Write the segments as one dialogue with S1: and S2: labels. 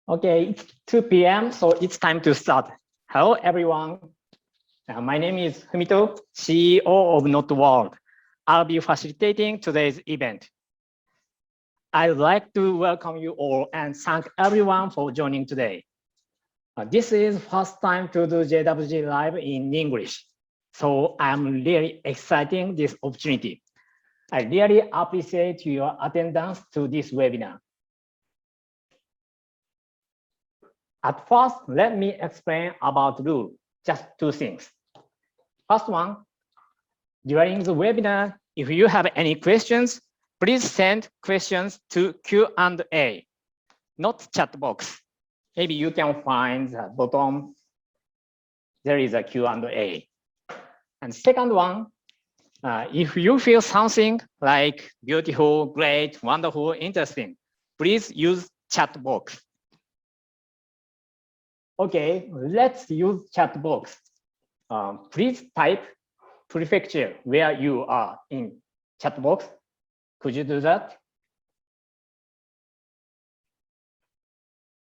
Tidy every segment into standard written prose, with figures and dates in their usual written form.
S1: Okay, it's 2 p.m., so it's time to start. Hello, everyone. My name is Fumito, CEO of Not World. I'll be facilitating today's event. I'd like to welcome you all and thank everyone for joining today. This is first time to do JWG Live in English, so I'm really excited this opportunity. I really appreciate your attendance to this webinar. At first, let me explain about the rule, just 2 things. First one, during the webinar, if you have any questions, please send questions to Q&A, not chat box. Maybe you can find the bottom, there is a Q&A. And second one, if you feel something like beautiful, great, wonderful, interesting, please use chat box. Okay, let's use chat box. Please type prefecture where you are in chat box. Could you do that?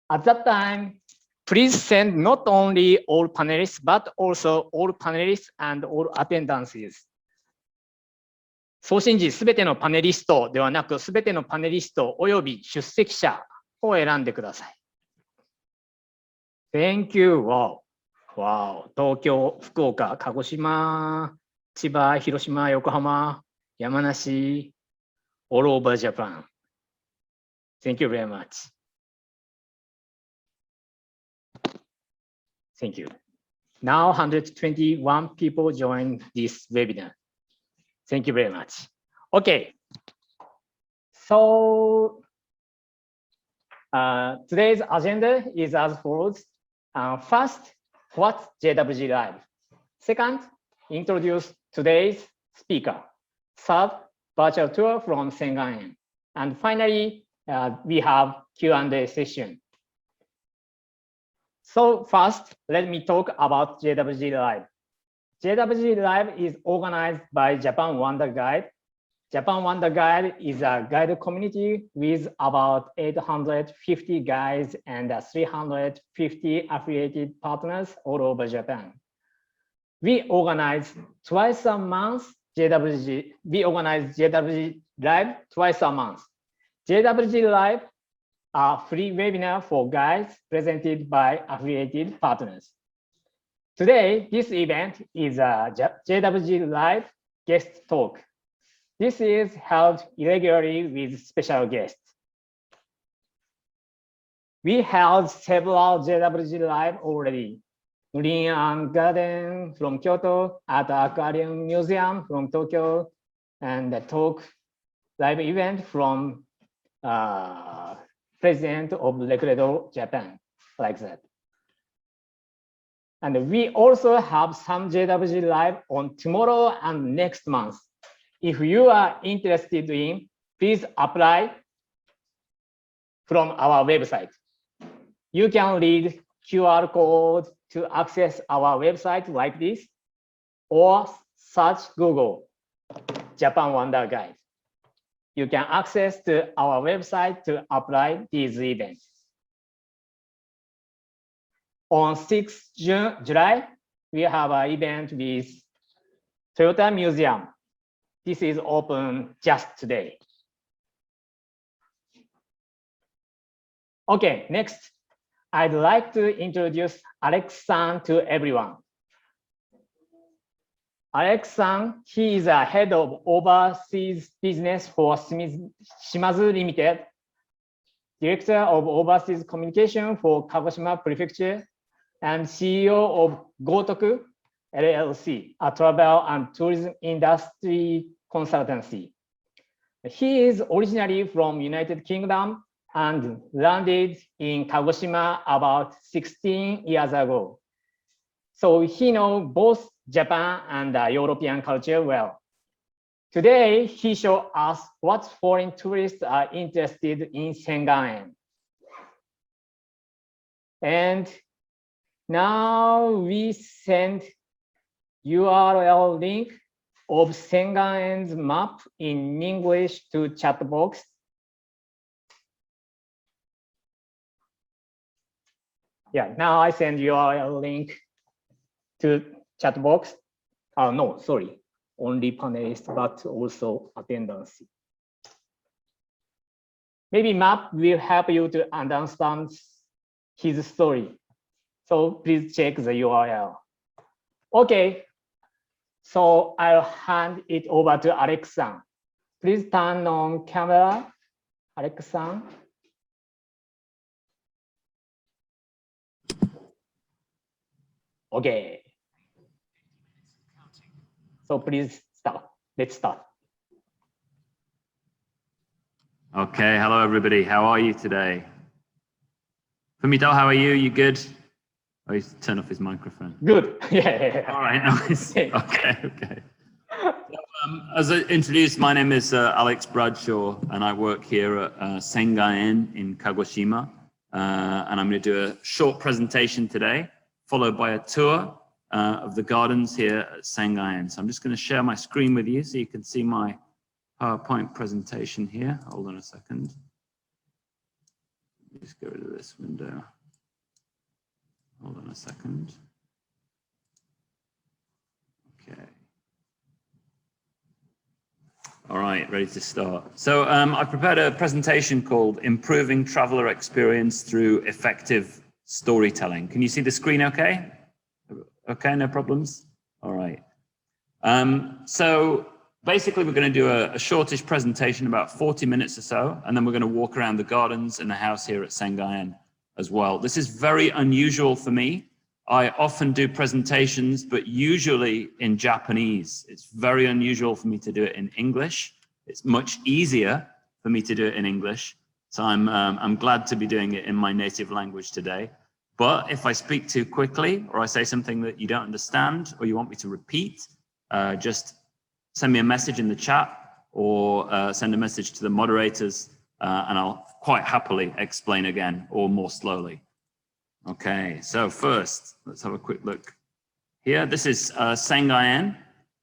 S1: At that time, please send not only all panelists, but also all panelists and all attendances. 送信時、すべてのパネリストではなく、すべてのパネリストおよび出席者を選んでください。Thank you. Wow. Wow. 東京、福岡、鹿児島、千葉、広島、横浜、山梨、all over Japan. Thank you very much. Thank you. Now 121 people join this webinar. Thank you very much. Okay. So today's agenda is as follows. First, what's JWG Live? Second, introduce today's speaker. Third, virtual tour from Sengan-en. And finally, we have Q&A session. So first, let me talk about JWG Live. JWG Live is organized by JapanWonderGuide. JapanWonderGuide is a guide community with about 850 guides and 350 affiliated partners all over Japan. We organize twice a month We organize JWG Live twice a month. JWG Live are free webinar for guides presented by affiliated partners. Today, this event is a JWG Live guest talk. This is held irregularly with special guests. We held several JWG Live already. Green and Garden from Kyoto, at the Aquarium Museum from Tokyo, and the talk live event from President of Recredo Japan, like that. And we also have some JWG Live on tomorrow and next month. If you are interested in, please apply from our website. You can read QR code to access our website like this, or search Google JapanWonderGuide. You can access to our website to apply these events. On 6th July, we have an event with Toyota Museum. This is open just today. Okay, next, I'd like to introduce Alex-san to everyone. Alex-san, he is a head of overseas business for Shimazu Limited, director of overseas communication for Kagoshima Prefecture, and CEO of Gotoku LLC, a travel and tourism industry consultancy. He is originally from United Kingdom and landed in Kagoshima about 16 years ago. So he knows both Japan and European culture well. Today, he shows us what foreign tourists are interested in Sengan-en. And now we send URL link of Sengan-en's map in English to chat box. Yeah, now I send you a link to chat box. No, sorry, only panelists, but also attendance. Maybe map will help you to understand his story. So please check the URL. Okay, so I'll hand it over to Alex-san. Please turn on camera, Alex-san. Okay. So please start. Let's start.
S2: Okay, hello everybody. How are you today? Fumito, how are you? You good? Oh, he's turned off his microphone.
S1: Good. Yeah.
S2: All right, nice. Okay. As I introduced, my name is Alex Bradshaw, and I work here at Sengan-en in Kagoshima. And I'm going to do a short presentation today, followed by a tour of the gardens here at Sengan-en. So I'm just going to share my screen with you so you can see my PowerPoint presentation here. Hold on a second. Just get rid of this window. Hold on a second. Okay. All right, ready to start. So I've prepared a presentation called Improving Traveler Experience Through Effective Storytelling. Can you see the screen okay? Okay, no problems? All right. So basically, we're going to do a shortish presentation, about 40 minutes or so, and then we're going to walk around the gardens and the house here at Sengan-en as well. This is very unusual for me. I often do presentations, but usually in Japanese. It's very unusual for me to do it in English. It's much easier for me to do it in English. So I'm glad to be doing it in my native language today. But if I speak too quickly, or I say something that you don't understand, or you want me to repeat, just send me a message in the chat, or send a message to the moderators, and I'll quite happily explain again, or more slowly. Okay, so first, let's have a quick look here. This is Sengan-en,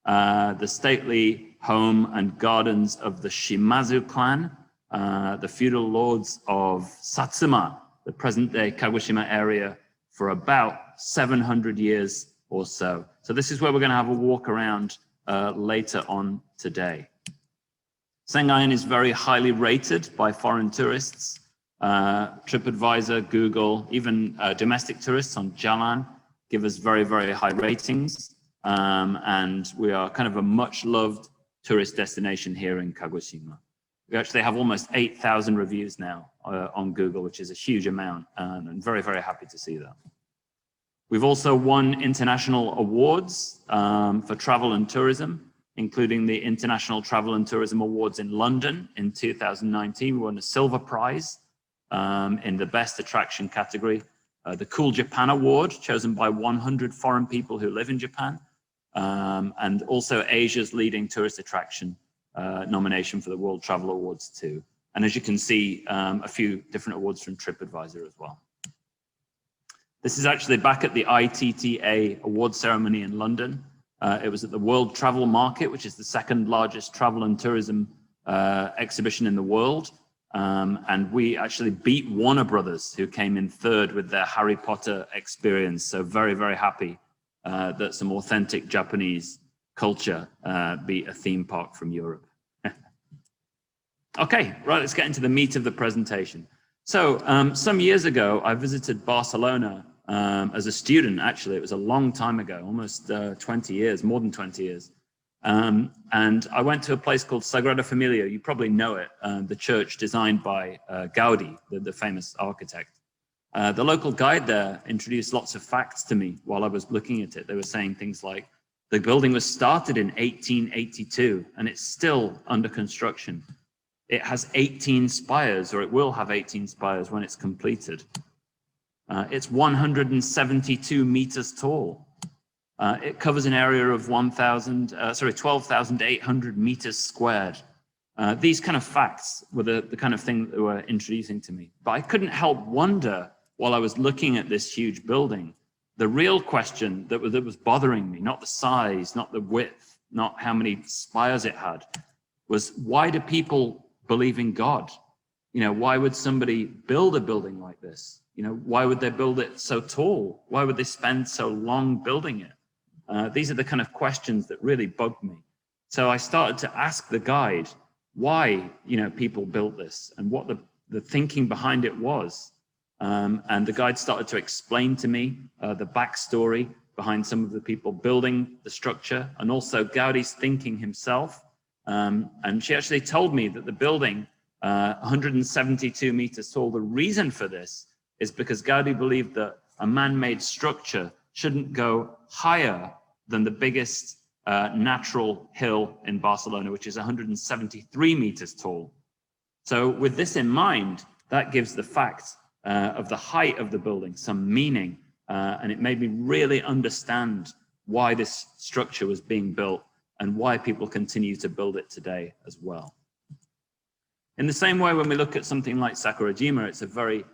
S2: the stately home and gardens of the Shimazu clan, the feudal lords of Satsuma, the present-day Kagoshima area, for about 700 years or so. So this is where we're going to have a walk around later on today. Sengan-en is very highly rated by foreign tourists. TripAdvisor, Google, even domestic tourists on Jalan give us very, very high ratings. And we are kind of a much loved tourist destination here in Kagoshima. We actually have almost 8,000 reviews now on Google, which is a huge amount, and I'm very, very happy to see that. We've also won international awards for travel and tourism, including the International Travel and Tourism Awards in London in 2019. We won a silver prize in the best attraction category, the Cool Japan Award, chosen by 100 foreign people who live in Japan, and also Asia's leading tourist attraction nomination for the World Travel Awards too. And as you can see, a few different awards from TripAdvisor as well. This is actually back at the ITTA award ceremony in London. It was at the World Travel Market, which is the second largest travel and tourism exhibition in the world. And we actually beat Warner Brothers, who came in third with their Harry Potter experience. So very, very happy that some authentic Japanese culture beat a theme park from Europe. Okay, right, let's get into the meat of the presentation. So some years ago, I visited Barcelona as a student. Actually, it was a long time ago, almost 20 years, more than 20 years. And I went to a place called Sagrada Familia. You probably know it, the church designed by Gaudi, the famous architect. The local guide there introduced lots of facts to me while I was looking at it. They were saying things like, the building was started in 1882 and it's still under construction. It has 18 spires, or it will have 18 spires when it's completed. It's 172 meters tall. It covers an area of 12,800 meters squared. These kind of facts were the kind of thing that they were introducing to me. But I couldn't help wonder while I was looking at this huge building, the real question that was bothering me, not the size, not the width, not how many spires it had, was why do people believe in God? You know, why would somebody build a building like this? You know, why would they build it so tall? Why would they spend so long building it? These are the kind of questions that really bugged me. So I started to ask the guide why, you know, people built this and what the thinking behind it was. And the guide started to explain to me the backstory behind some of the people building the structure and also Gaudi's thinking himself. And she actually told me that the building, 172 meters tall, the reason for this is because Gaudi believed that a man-made structure shouldn't go higher than the biggest natural hill in Barcelona, which is 173 meters tall. So with this in mind, that gives the fact of the height of the building some meaning, and it made me really understand why this structure was being built and why people continue to build it today as well. In the same way, when we look at something like Sakurajima, it's a very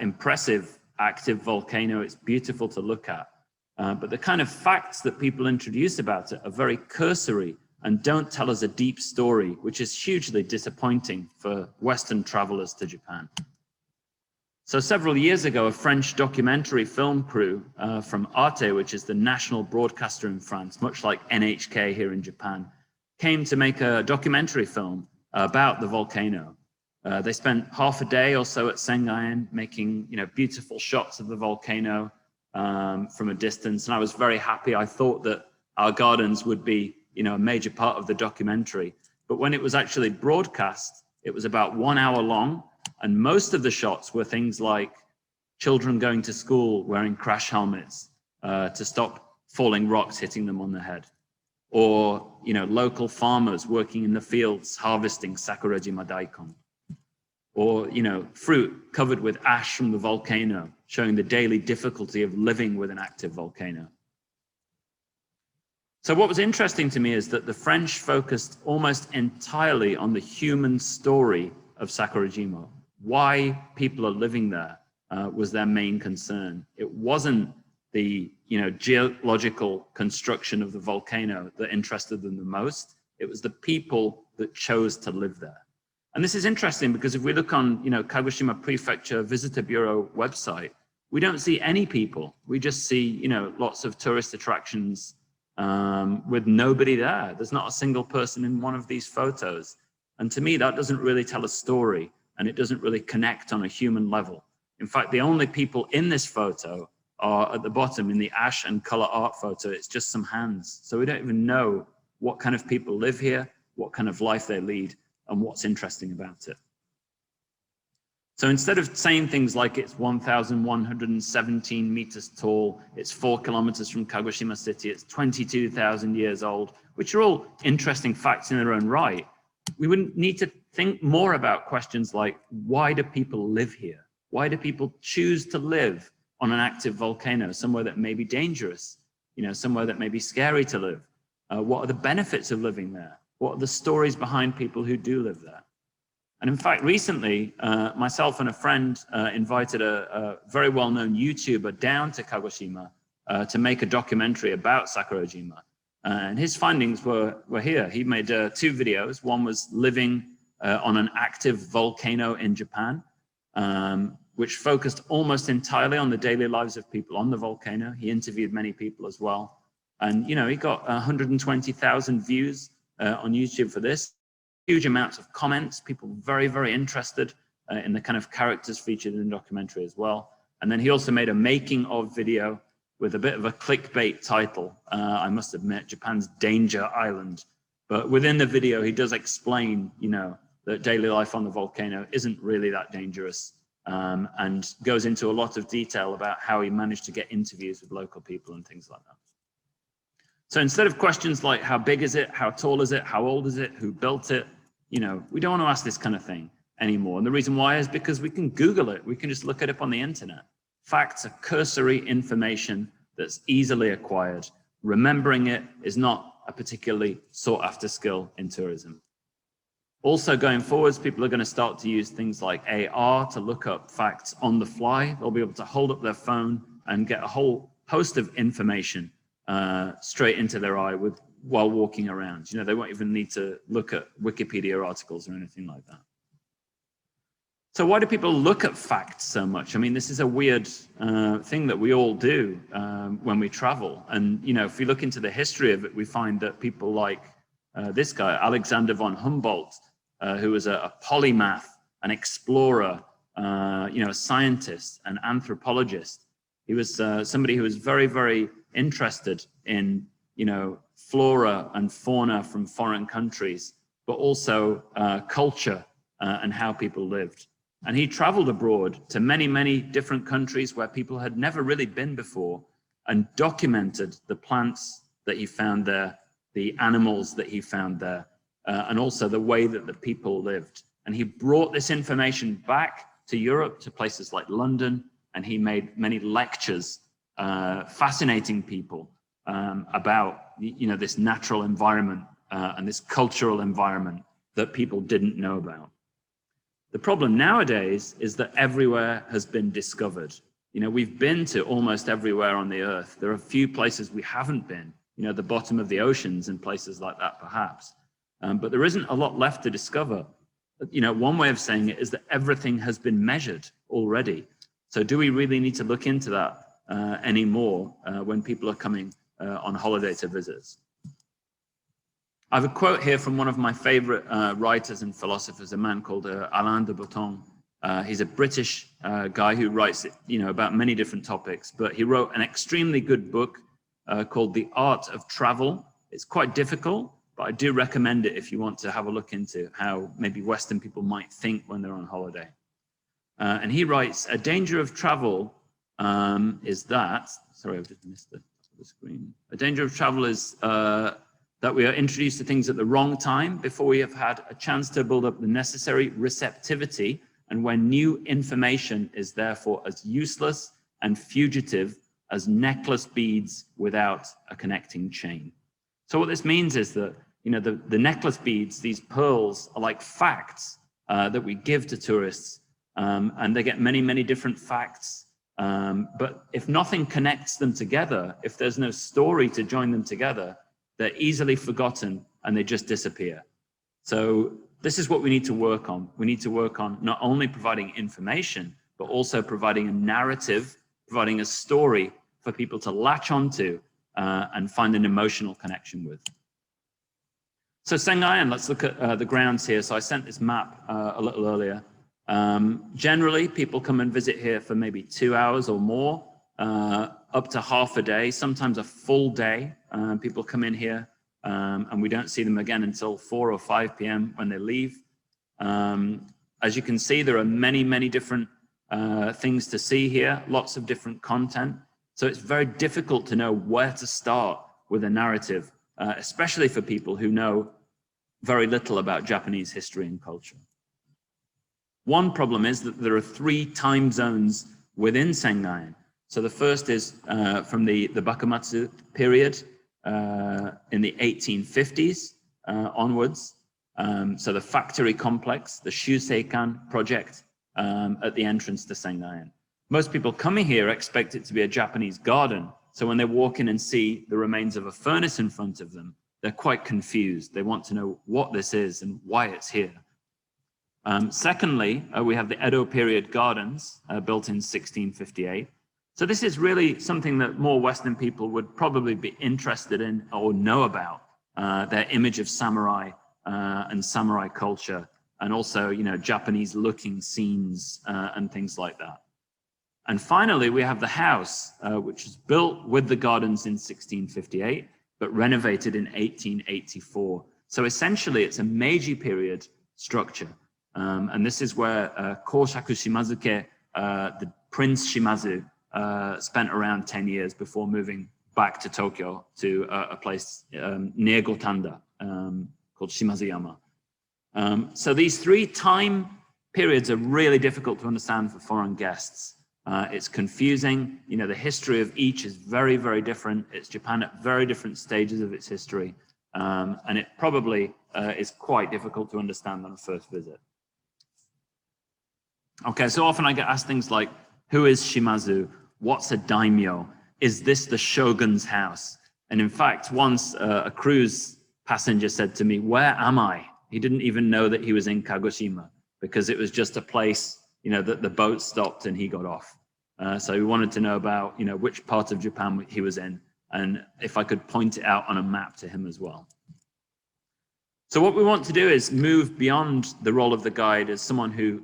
S2: impressive active volcano. It's beautiful to look at, but the kind of facts that people introduce about it are very cursory and don't tell us a deep story, which is hugely disappointing for Western travelers to Japan. So several years ago, a French documentary film crew from Arte, which is the national broadcaster in France, much like NHK here in Japan, came to make a documentary film about the volcano. They spent half a day or so at Senganen making, you know, beautiful shots of the volcano from a distance. And I was very happy. I thought that our gardens would be, you know, a major part of the documentary. But when it was actually broadcast, it was about 1 hour long. And most of the shots were things like children going to school wearing crash helmets to stop falling rocks hitting them on the head. Or, you know, local farmers working in the fields harvesting Sakurajima daikon. Or, you know, fruit covered with ash from the volcano, showing the daily difficulty of living with an active volcano. So what was interesting to me is that the French focused almost entirely on the human story of Sakurajima. Why people are living there was their main concern. It wasn't the, you know, geological construction of the volcano that interested them the most. It was the people that chose to live there. And this is interesting because if we look on, you know, Kagoshima Prefecture Visitor Bureau website, we don't see any people. We just see, you know, lots of tourist attractions with nobody there. There's not a single person in one of these photos. And to me, that doesn't really tell a story and it doesn't really connect on a human level. In fact, the only people in this photo are at the bottom in the ash and color art photo. It's just some hands. So we don't even know what kind of people live here, what kind of life they lead, and what's interesting about it. So instead of saying things like it's 1,117 meters tall, it's 4 kilometers from Kagoshima City, it's 22,000 years old, which are all interesting facts in their own right, we wouldn't need to think more about questions like, why do people live here? Why do people choose to live on an active volcano, somewhere that may be dangerous, you know, somewhere that may be scary to live? What are the benefits of living there? What are the stories behind people who do live there? And in fact, recently, myself and a friend invited a very well-known YouTuber down to Kagoshima to make a documentary about Sakurajima. And his findings were here. He made 2 videos. One was living on an active volcano in Japan, which focused almost entirely on the daily lives of people on the volcano. He interviewed many people as well. And, you know, he got 120,000 views on YouTube for this. Huge amounts of comments, people very, very interested in the kind of characters featured in the documentary as well. And then he also made a making of video with a bit of a clickbait title, I must admit, Japan's Danger Island. But within the video, he does explain, you know, that daily life on the volcano isn't really that dangerous, and goes into a lot of detail about how he managed to get interviews with local people and things like that. So instead of questions like how big is it, how tall is it, how old is it, who built it, you know, we don't want to ask this kind of thing anymore. And the reason why is because we can Google it. We can just look it up on the internet. Facts are cursory information that's easily acquired. Remembering it is not a particularly sought after skill in tourism. Also going forwards, people are going to start to use things like AR to look up facts on the fly. They'll be able to hold up their phone and get a whole host of information straight into their eye while walking around. You know, they won't even need to look at Wikipedia articles or anything like that. So why do people look at facts so much? I mean, this is a weird thing that we all do when we travel. And, you know, if we look into the history of it, we find that people like this guy, Alexander von Humboldt, who was a polymath, an explorer, you know, a scientist, an anthropologist. He was somebody who was very, very interested in, you know, flora and fauna from foreign countries, but also culture and how people lived. And he traveled abroad to many, many different countries where people had never really been before and documented the plants that he found there, the animals that he found there, and also the way that the people lived. And he brought this information back to Europe, to places like London, and he made many lectures, fascinating people about, you know, this natural environment and this cultural environment that people didn't know about. The problem nowadays is that everywhere has been discovered. You know, we've been to almost everywhere on the earth. There are a few places we haven't been, you know, the bottom of the oceans and places like that, perhaps. But there isn't a lot left to discover. You know, one way of saying it is that everything has been measured already. So do we really need to look into that anymore when people are coming on holiday to visit us? I have a quote here from one of my favorite writers and philosophers, a man called Alain de Botton. He's a British guy who writes, you know, about many different topics, but he wrote an extremely good book called The Art of Travel. It's quite difficult, but I do recommend it if you want to have a look into how maybe Western people might think when they're on holiday. And he writes, a danger of travel is that, sorry, I've just missed the screen. A danger of travel is that we are introduced to things at the wrong time before we have had a chance to build up the necessary receptivity, and when new information is therefore as useless and fugitive as necklace beads without a connecting chain. So what this means is that, you know, the necklace beads, these pearls, are like facts that we give to tourists, and they get many, many different facts. But if nothing connects them together, if there's no story to join them together, they're easily forgotten and they just disappear. So this is what we need to work on. We need to work on not only providing information, but also providing a narrative, providing a story for people to latch onto and find an emotional connection with. So Senganen, let's look at the grounds here. So I sent this map a little earlier. Generally, people come and visit here for maybe 2 hours or more, up to half a day, sometimes a full day. People come in here and we don't see them again until 4 or 5 p.m. when they leave. As you can see, there are many, many different things to see here, lots of different content. So it's very difficult to know where to start with a narrative, especially for people who know very little about Japanese history and culture. One problem is that there are 3 time zones within Senganen. So the first is from the Bakumatsu period in the 1850s onwards. So the factory complex, the Shuseikan project at the entrance to Senganen. Most people coming here expect it to be a Japanese garden. So when they walk in and see the remains of a furnace in front of them, they're quite confused. They want to know what this is and why it's here. Secondly, we have the Edo period gardens built in 1658. So this is really something that more Western people would probably be interested in or know about, their image of samurai and samurai culture, and also, you know, Japanese looking scenes and things like that. And finally, we have the house, which was built with the gardens in 1658, but renovated in 1884. So essentially, it's a Meiji period structure. And this is where Koshaku Shimazuke, the Prince Shimazu, spent around 10 years before moving back to Tokyo to a place near Gotanda called Shimazuyama. So these 3 time periods are really difficult to understand for foreign guests. It's confusing. You know, the history of each is very, very different. It's Japan at very different stages of its history. And it probably is quite difficult to understand on a first visit. Okay, so often I get asked things like, who is Shimazu? What's a daimyo? Is this the shogun's house? And in fact, once a cruise passenger said to me, where am I? He didn't even know that he was in Kagoshima because it was just a place that the boat stopped and he got off. So we wanted to know about, which part of Japan he was in, and if I could point it out on a map to him as well. So what we want to do is move beyond the role of the guide as someone who,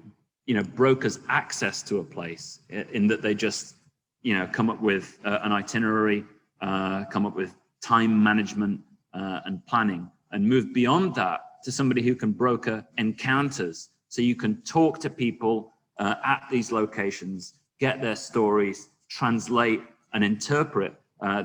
S2: brokers access to a place, in that they just, come up with an itinerary, come up with time management and planning, and move beyond that to somebody who can broker encounters. So you can talk to people at these locations, get their stories, translate and interpret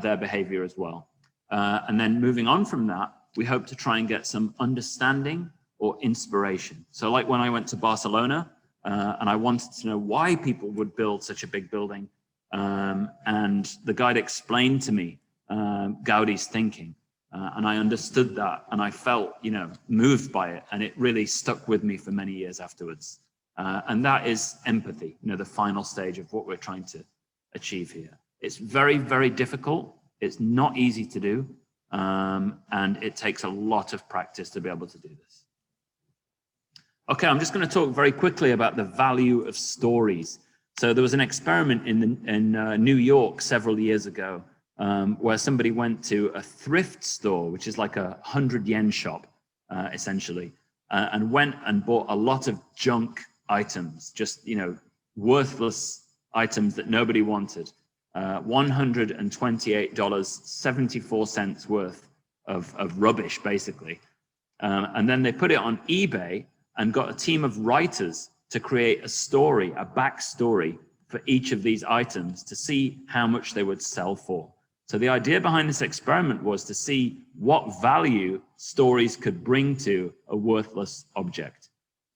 S2: their behavior as well. And then moving on from that, we hope to try and get some understanding or inspiration. So like when I went to Barcelona and I wanted to know why people would build such a big building, and the guide explained to me Gaudi's thinking, and I understood that, and I felt, moved by it, and it really stuck with me for many years afterwards. And that is empathy, the final stage of what we're trying to achieve here. It's very, very difficult. It's not easy to do. And it takes a lot of practice to be able to do this. Okay, I'm just going to talk very quickly about the value of stories. So there was an experiment in New York several years ago, where somebody went to a thrift store, which is like a 100-yen shop, essentially, and went and bought a lot of junk items, just, worthless items that nobody wanted. $128.74 worth of rubbish, basically. And then they put it on eBay and got a team of writers to create a story, a backstory for each of these items to see how much they would sell for. So the idea behind this experiment was to see what value stories could bring to a worthless object.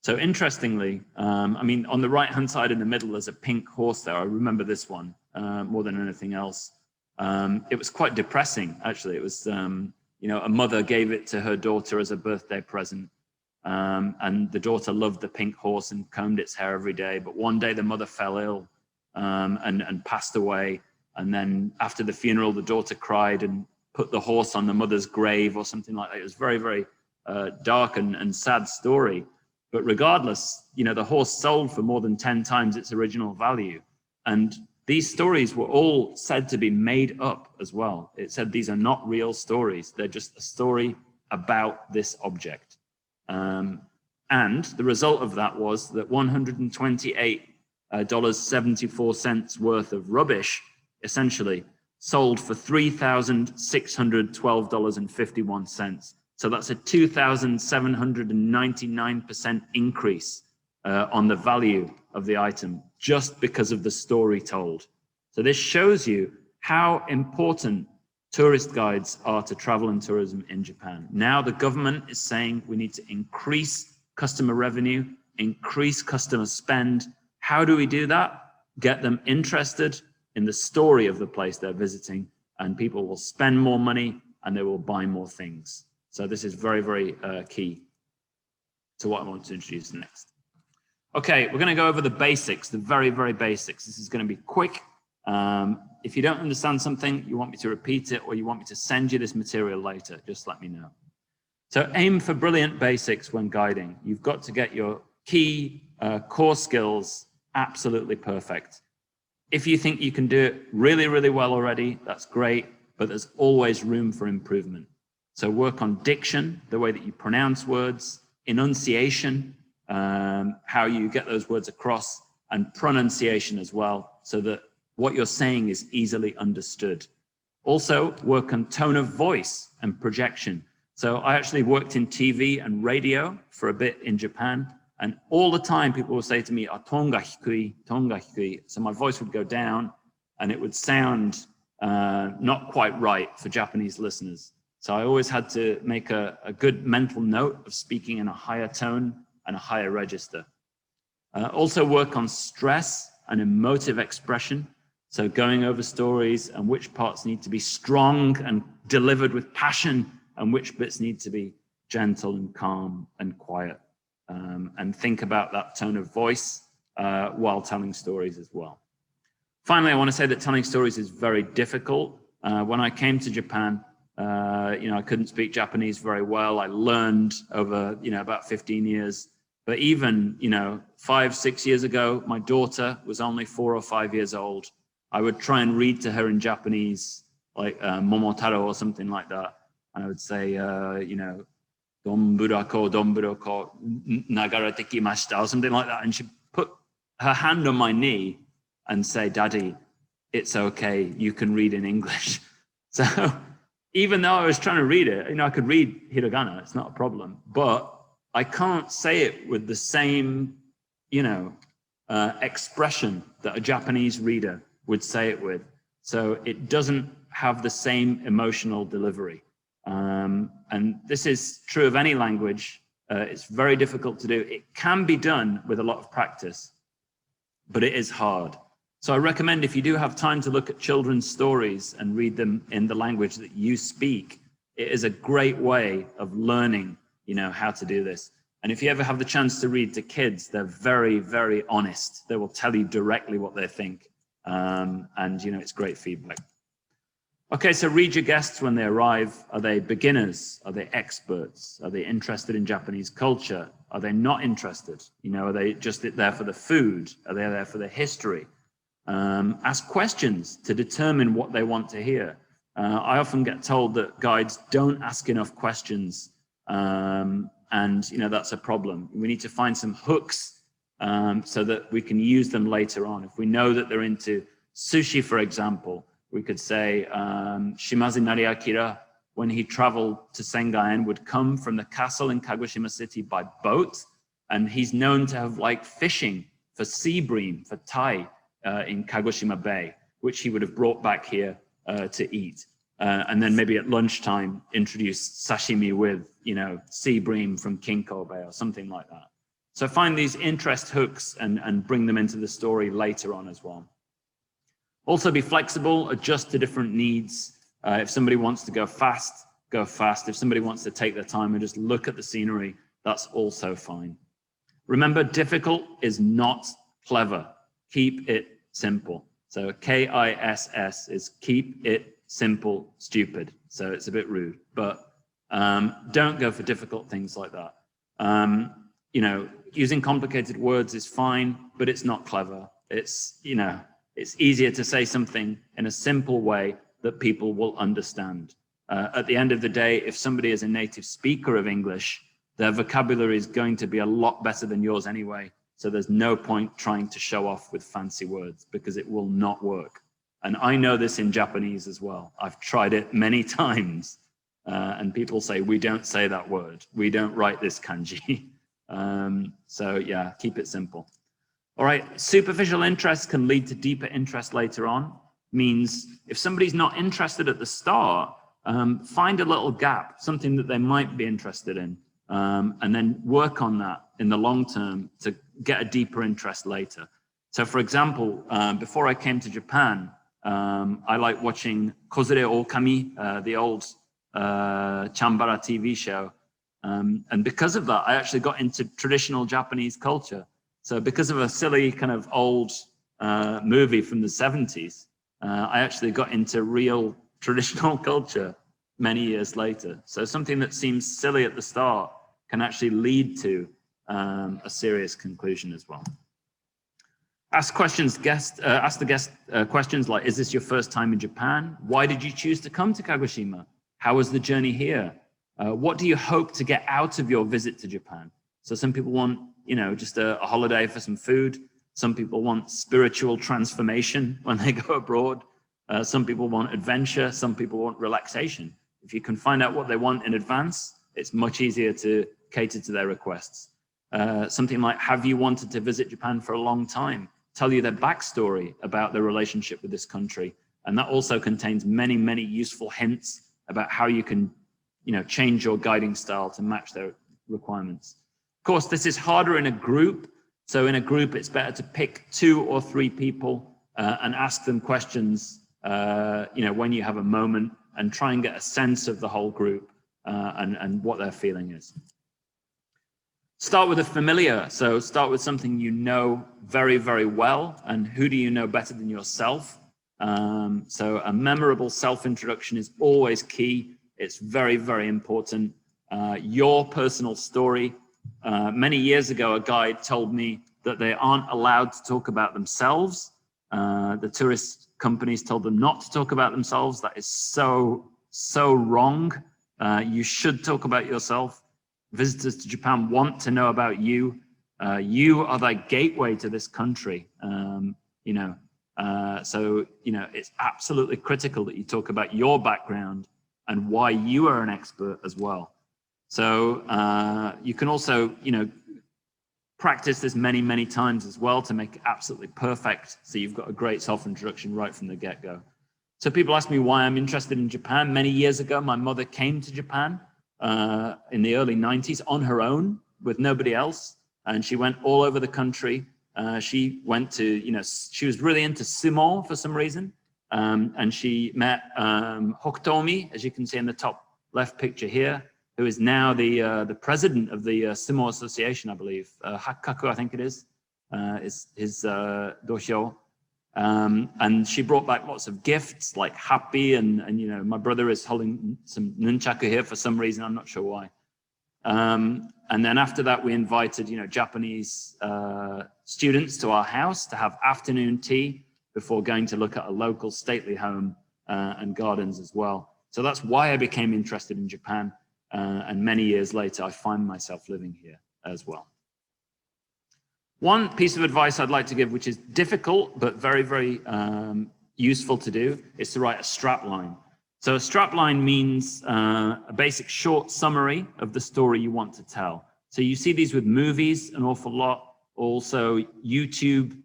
S2: So interestingly, on the right-hand side in the middle, there's a pink horse there. I remember this one more than anything else. It was quite depressing, actually. It was, a mother gave it to her daughter as a birthday present. And the daughter loved the pink horse and combed its hair every day. But one day the mother fell ill and passed away. And then after the funeral, the daughter cried and put the horse on the mother's grave or something like that. It was very, very dark and sad story. But regardless, the horse sold for more than 10 times its original value. And these stories were all said to be made up as well. It said these are not real stories. They're just a story about this object. And the result of that was that $128.74 worth of rubbish essentially sold for $3,612.51. So that's a 2,799% increase on the value of the item just because of the story told. So this shows you how important tourist guides are to travel and tourism in Japan. Now the government is saying we need to increase customer revenue, increase customer spend. How do we do that? Get them interested in the story of the place they're visiting, and people will spend more money and they will buy more things. So this is very, very key to what I want to introduce next. Okay, we're going to go over the basics, the very, very basics. This is going to be quick. If you don't understand something, you want me to repeat it, or you want me to send you this material later, just let me know. So aim for brilliant basics when guiding. You've got to get your key core skills absolutely perfect. If you think you can do it really, really well already, that's great, but there's always room for improvement. So work on diction, the way that you pronounce words, enunciation, how you get those words across, and pronunciation as well, so that what you're saying is easily understood. Also, work on tone of voice and projection. So I actually worked in TV and radio for a bit in Japan, and all the time people would say to me, tonga hikui, tonga hikui. So my voice would go down and it would sound not quite right for Japanese listeners. So I always had to make a good mental note of speaking in a higher tone and a higher register. Also work on stress and emotive expression. So going over stories and which parts need to be strong and delivered with passion and which bits need to be gentle and calm and quiet. And think about that tone of voice while telling stories as well. Finally, I want to say that telling stories is very difficult. When I came to Japan, I couldn't speak Japanese very well. I learned over, about 15 years But even, 5, 6 years ago, my daughter was only 4 or 5 years old. I would try and read to her in Japanese, like Momotaro or something like that. And I would say, Donburako, nagarete kimashita, or something like that. And she'd put her hand on my knee and say, Daddy, it's okay, you can read in English. So even though I was trying to read it, I could read hiragana, it's not a problem, but I can't say it with the same, expression that a Japanese reader would say it with. So it doesn't have the same emotional delivery. And this is true of any language. It's very difficult to do. It can be done with a lot of practice, but it is hard. So I recommend, if you do have time to look at children's stories and read them in the language that you speak, it is a great way of learning, how to do this. And if you ever have the chance to read to kids, they're very, very honest. They will tell you directly what they think. And it's great feedback. Okay, so read your guests when they arrive. Are they beginners? Are they experts? Are they interested in Japanese culture? Are they not interested? Are they just there for the food? Are they there for the history? Ask questions to determine what they want to hear. I often get told that guides don't ask enough questions, and that's a problem. We need to find some hooks so that we can use them later on. If we know that they're into sushi, for example, we could say Shimazu Nariakira, when he traveled to Sengan-en, would come from the castle in Kagoshima City by boat, and he's known to have liked fishing for sea bream, for tai, in Kagoshima Bay, which he would have brought back here to eat. And then maybe at lunchtime, introduce sashimi with, sea bream from Kinko Bay or something like that. So find these interest hooks and bring them into the story later on as well. Also be flexible, adjust to different needs. If somebody wants to go fast, go fast. If somebody wants to take their time and just look at the scenery, that's also fine. Remember, difficult is not clever. Keep it simple. So KISS is keep it simple, stupid. So it's a bit rude, but don't go for difficult things like that. Using complicated words is fine, but it's not clever. It's easier to say something in a simple way that people will understand. At the end of the day, if somebody is a native speaker of English, their vocabulary is going to be a lot better than yours anyway. So there's no point trying to show off with fancy words because it will not work. And I know this in Japanese as well. I've tried it many times. And people say, we don't say that word. We don't write this kanji. So yeah, keep it simple. All right, superficial interest can lead to deeper interest later on. Means if somebody's not interested at the start, find a little gap, something that they might be interested in, and then work on that in the long term to get a deeper interest later. So for example, before I came to Japan, I like watching Kozure Okami, the old Chambara TV show. And because of that, I actually got into traditional Japanese culture. So because of a silly kind of old movie from the 70s, I actually got into real traditional culture many years later. So something that seems silly at the start can actually lead to a serious conclusion as well. Ask questions, ask the guest questions like, is this your first time in Japan? Why did you choose to come to Kagoshima? How was the journey here? What do you hope to get out of your visit to Japan? So some people want, just a holiday for some food. Some people want spiritual transformation when they go abroad. Some people want adventure. Some people want relaxation. If you can find out what they want in advance, it's much easier to cater to their requests. Something like, have you wanted to visit Japan for a long time? Tell you their backstory about their relationship with this country. And that also contains many, many useful hints about how you can, change your guiding style to match their requirements. Of course, this is harder in a group. So in a group, it's better to pick 2 or 3 people and ask them questions, when you have a moment, and try and get a sense of the whole group and what their feeling is. Start with a familiar. So start with something you know very, very well. And who do you know better than yourself? So a memorable self-introduction is always key. It's very, very important. Your personal story Many years ago, a guide told me that they aren't allowed to talk about themselves. The tourist companies told them not to talk about themselves. That is so wrong. You should talk about yourself. Visitors to Japan want to know about you. You are the gateway to this country. So it's absolutely critical that you talk about your background and why you are an expert as well. So you can also, practice this many times as well to make it absolutely perfect. So you've got a great self-introduction right from the get-go. So people ask me why I'm interested in Japan. Many years ago, my mother came to Japan in the early 90s on her own with nobody else. And she went all over the country. She went to, she was really into sumo for some reason. And she met Hokutomi, as you can see in the top left picture here, who is now the president of the Sumo Association, I believe. Hakkaku, I think it is his dojo. And she brought back lots of gifts, like happy, and my brother is holding some nunchaku here for some reason, I'm not sure why. And then after that, we invited, Japanese students to our house to have afternoon tea before going to look at a local stately home and gardens as well. So that's why I became interested in Japan. And many years later, I find myself living here as well. One piece of advice I'd like to give, which is difficult, but very useful to do, is to write a strapline. So a strapline means a basic short summary of the story you want to tell. So you see these with movies an awful lot, also YouTube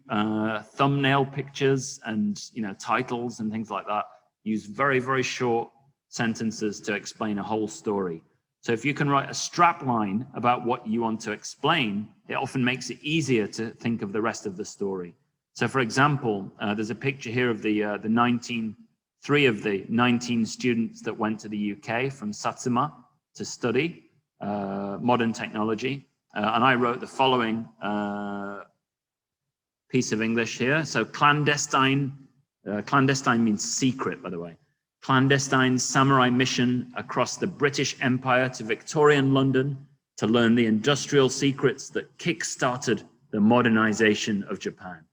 S2: thumbnail pictures and titles and things like that. Use very short sentences to explain a whole story. So if you can write a strapline about what you want to explain, it often makes it easier to think of the rest of the story. So for example, there's a picture here of three of the 19 students that went to the UK from Satsuma to study modern technology. And I wrote the following piece of English here. So clandestine means secret, by the way. Clandestine samurai mission across the British Empire to Victorian London to learn the industrial secrets that kick-started the modernization of Japan.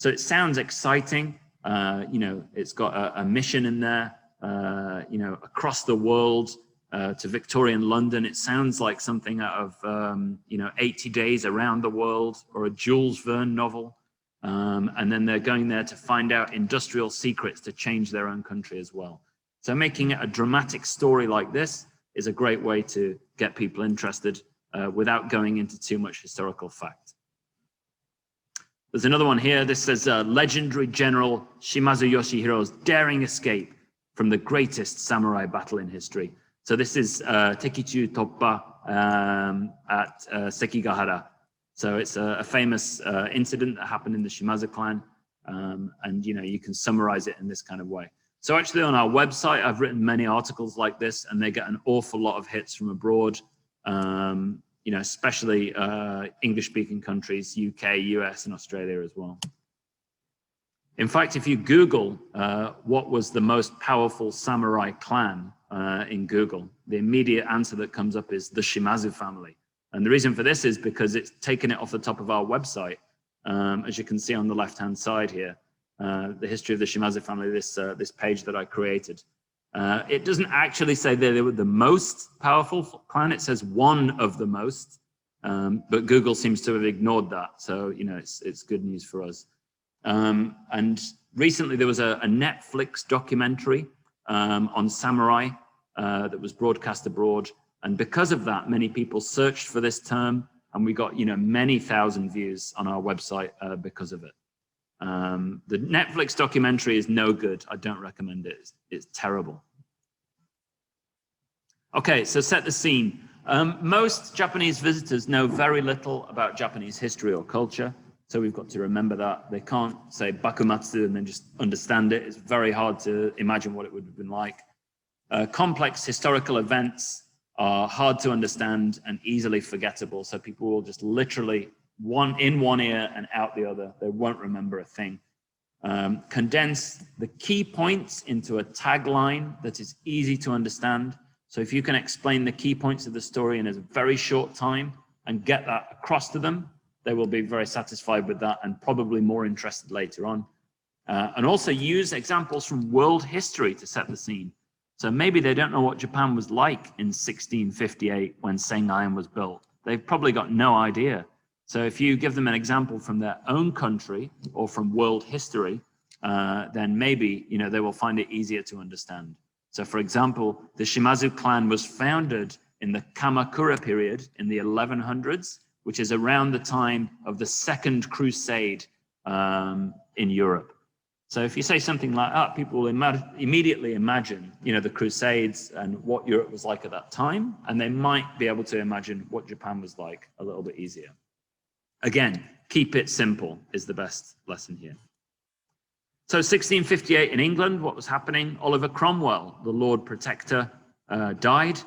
S2: So it sounds exciting. It's got a mission in there, across the world to Victorian London. It sounds like something out of, 80 Days Around the World or a Jules Verne novel. And then they're going there to find out industrial secrets to change their own country as well. So making it a dramatic story like this is a great way to get people interested without going into too much historical fact. There's another one here. This says legendary General Shimazu Yoshihiro's daring escape from the greatest samurai battle in history. So this is Tekichu Toppa at Sekigahara. So it's a famous incident that happened in the Shimazu clan. And you can summarize it in this kind of way. So actually on our website, I've written many articles like this, and they get an awful lot of hits from abroad, especially English-speaking countries, UK, US, and Australia as well. In fact, if you Google what was the most powerful samurai clan in Google, the immediate answer that comes up is the Shimazu family. And the reason for this is because it's taken it off the top of our website, as you can see on the left-hand side here. The history of the Shimazu family, this page that I created. It doesn't actually say that they were the most powerful clan. It says one of the most, but Google seems to have ignored that. So, it's good news for us. And recently there was a Netflix documentary on samurai that was broadcast abroad. And because of that, many people searched for this term, and we got, many thousand views on our website because of it. The Netflix documentary is no good. I don't recommend it. It's terrible. Okay, so set the scene. Most Japanese visitors know very little about Japanese history or culture. So we've got to remember that. They can't say Bakumatsu and then just understand it. It's very hard to imagine what it would have been like. Complex historical events are hard to understand and easily forgettable. So people will just literally in one ear and out the other. They won't remember a thing. Condense the key points into a tagline that is easy to understand. So if you can explain the key points of the story in a very short time, and get that across to them, they will be very satisfied with that and probably more interested later on. And also use examples from world history to set the scene. So maybe they don't know what Japan was like in 1658 when Sengan-en was built. They've probably got no idea. So if you give them an example from their own country or from world history, then maybe they will find it easier to understand. So for example, the Shimazu clan was founded in the Kamakura period in the 1100s, which is around the time of the Second Crusade in Europe. So if you say something like that, people will immediately imagine, the Crusades and what Europe was like at that time, and they might be able to imagine what Japan was like a little bit easier. Again, keep it simple is the best lesson here. So 1658 in England, what was happening? Oliver Cromwell, the Lord Protector, died.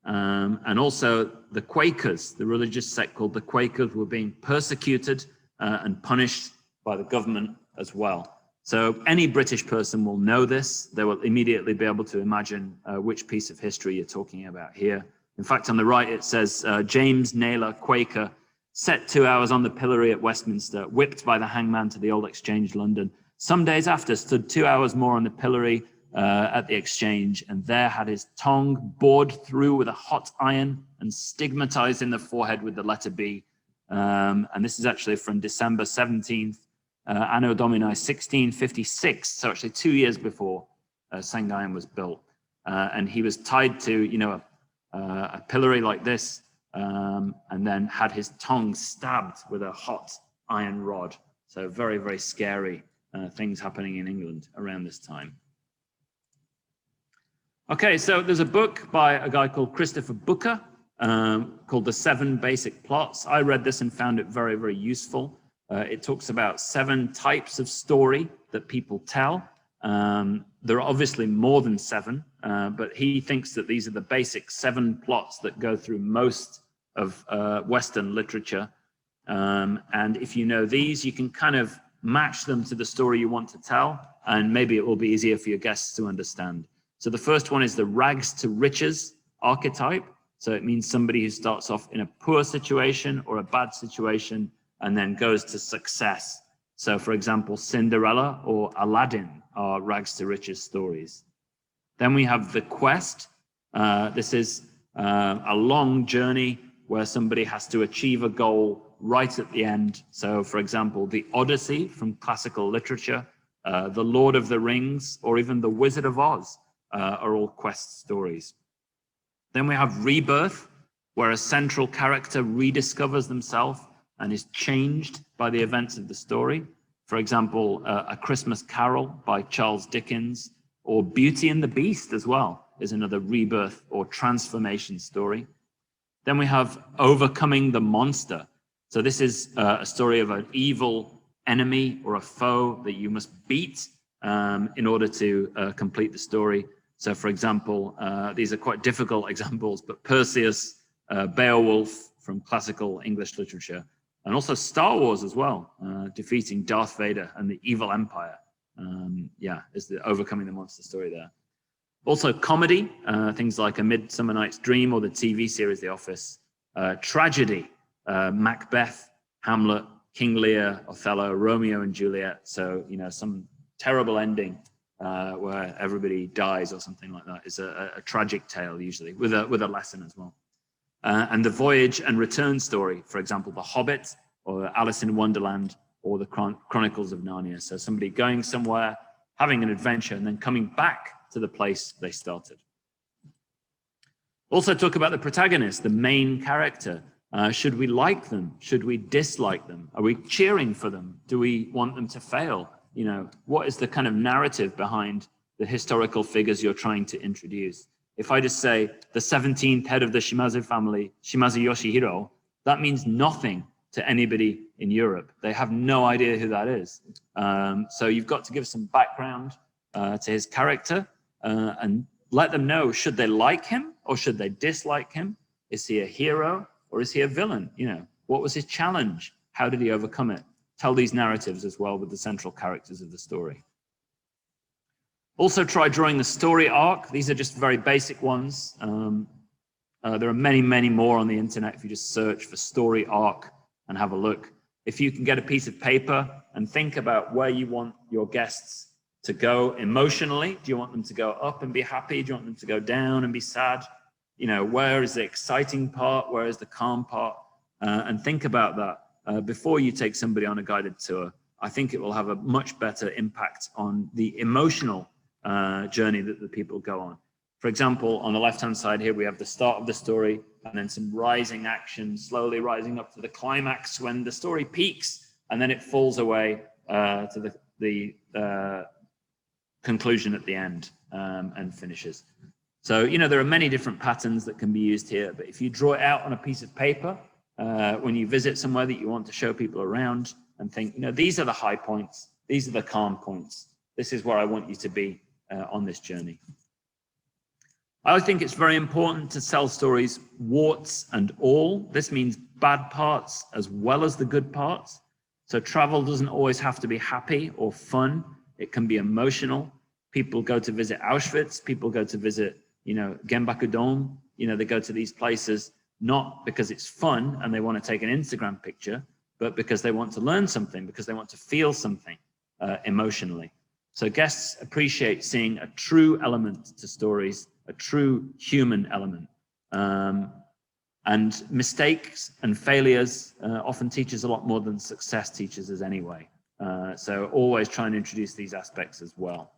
S2: And also the Quakers, the religious sect called the Quakers, were being persecuted and punished by the government as well. So any British person will know this. They will immediately be able to imagine which piece of history you're talking about here. In fact, on the right, it says, James Naylor, Quaker, set 2 hours on the pillory at Westminster, whipped by the hangman to the Old Exchange, London. Some days after, stood 2 hours more on the pillory at the Exchange, and there had his tongue bored through with a hot iron and stigmatized in the forehead with the letter B. And this is actually from December 17th, Anno Domini 1656, so actually 2 years before Sengan-en was built. And he was tied to, a pillory like this, and then had his tongue stabbed with a hot iron rod. So very, very scary things happening in England around this time. Okay, so there's a book by a guy called Christopher Booker called The 7 Basic Plots. I read this and found it very, very useful. It talks about 7 types of story that people tell. There are obviously more than 7, but he thinks that these are the basic 7 plots that go through most of Western literature. And if you know these, you can kind of match them to the story you want to tell, and maybe it will be easier for your guests to understand. So the first one is the rags to riches archetype. So it means somebody who starts off in a poor situation or a bad situation and then goes to success. So for example, Cinderella or Aladdin are rags to riches stories. Then we have the quest. This is a long journey where somebody has to achieve a goal right at the end. So for example, the Odyssey from classical literature, the Lord of the Rings, or even the Wizard of Oz are all quest stories. Then we have rebirth, where a central character rediscovers themselves and is changed by the events of the story. For example, A Christmas Carol by Charles Dickens, or Beauty and the Beast as well is another rebirth or transformation story. Then we have overcoming the monster. So this is a story of an evil enemy or a foe that you must beat in order to complete the story. So for example, these are quite difficult examples, but Perseus, Beowulf from classical English literature, and also Star Wars as well, defeating Darth Vader and the evil empire. Is the overcoming the monster story there. Also comedy, things like A Midsummer Night's Dream or the TV series The Office. Tragedy, Macbeth, Hamlet, King Lear, Othello, Romeo and Juliet. So, some terrible ending where everybody dies or something like that is a tragic tale usually with a lesson as well. And the voyage and return story, for example, The Hobbit or Alice in Wonderland or the Chronicles of Narnia. So somebody going somewhere, having an adventure, and then coming back to the place they started. Also talk about the protagonist, the main character. Should we like them? Should we dislike them? Are we cheering for them? Do we want them to fail? What is the kind of narrative behind the historical figures you're trying to introduce? If I just say the 17th head of the Shimazu family, Shimazu Yoshihiro, that means nothing to anybody in Europe. They have no idea who that is. So you've got to give some background to his character and let them know, should they like him or should they dislike him? Is he a hero or is he a villain? What was his challenge? How did he overcome it? Tell these narratives as well with the central characters of the story. Also try drawing the story arc. These are just very basic ones. There are many, many more on the internet if you just search for story arc and have a look. If you can get a piece of paper and think about where you want your guests to go emotionally, do you want them to go up and be happy? Do you want them to go down and be sad? You know, where is the exciting part? Where is the calm part? And think about that before you take somebody on a guided tour. I think it will have a much better impact on the emotional journey that the people go on. For example, on the left-hand side here, we have the start of the story and then some rising action, slowly rising up to the climax when the story peaks and then it falls away to the conclusion at the end and finishes. So, you know, there are many different patterns that can be used here, but if you draw it out on a piece of paper, when you visit somewhere that you want to show people around and think, you know, these are the high points, these are the calm points, this is where I want you to be on this journey. I think it's very important to tell stories warts and all. This means bad parts as well as the good parts. So travel doesn't always have to be happy or fun. It can be emotional. People go to visit Auschwitz. People go to visit, you know, Genbaku-dome. You know, they go to these places not because it's fun and they want to take an Instagram picture, but because they want to learn something, because they want to feel something emotionally. So guests appreciate seeing a true element to stories, a true human element. And mistakes and failures often teach us a lot more than success teaches us anyway. So always try and introduce these aspects as well.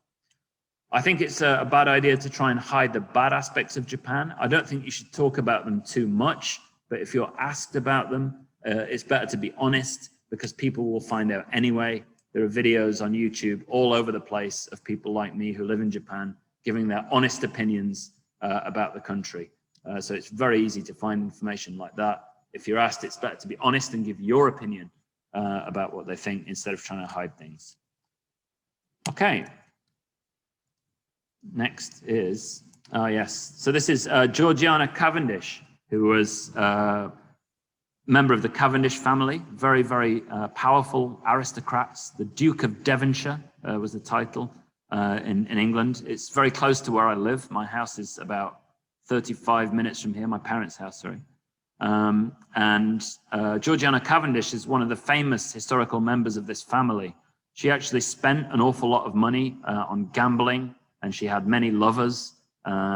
S2: I think it's a bad idea to try and hide the bad aspects of Japan. I don't think you should talk about them too much, but if you're asked about them, it's better to be honest because people will find out anyway. There are videos on YouTube all over the place of people like me who live in Japan giving their honest opinions about the country. So it's very easy to find information like that. If you're asked, it's better to be honest and give your opinion about what they think instead of trying to hide things. Okay. Next is, yes. So this is Georgiana Cavendish, who was member of the Cavendish family, very, very powerful aristocrats. The Duke of Devonshire was the title in England. It's very close to where I live. My house is about 35 minutes from here, my parents' house, sorry. And Georgiana Cavendish is one of the famous historical members of this family. She actually spent an awful lot of money on gambling, and she had many lovers.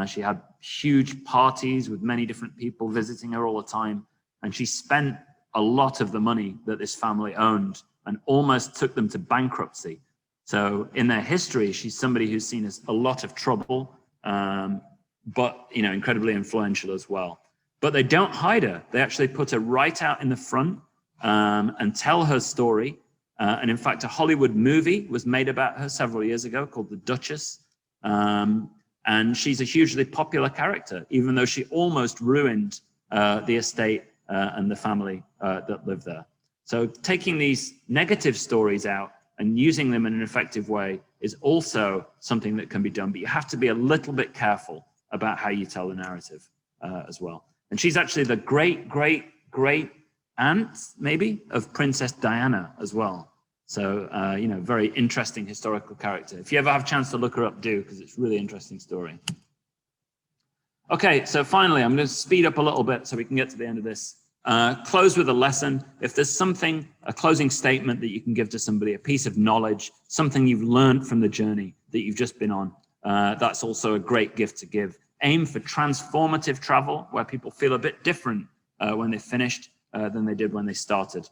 S2: She had huge parties with many different people visiting her all the time. And she spent a lot of the money that this family owned and almost took them to bankruptcy. So in their history, she's somebody who's seen as a lot of trouble, but, you know, incredibly influential as well. But they don't hide her. They actually put her right out in the front and tell her story. And in fact, a Hollywood movie was made about her several years ago called The Duchess. And she's a hugely popular character, even though she almost ruined the estate and the family that lived there. So taking these negative stories out and using them in an effective way is also something that can be done, but you have to be a little bit careful about how you tell the narrative as well. And she's actually the great, great, great aunt, maybe, of Princess Diana as well. So, you know, very interesting historical character. If you ever have a chance to look her up, do, because it's a really interesting story. Okay, so finally, I'm going to speed up a little bit so we can get to the end of this. Close with a lesson. If there's something, a closing statement that you can give to somebody, a piece of knowledge, something you've learned from the journey that you've just been on, that's also a great gift to give. Aim for transformative travel where people feel a bit different when they're finished than they did when they started.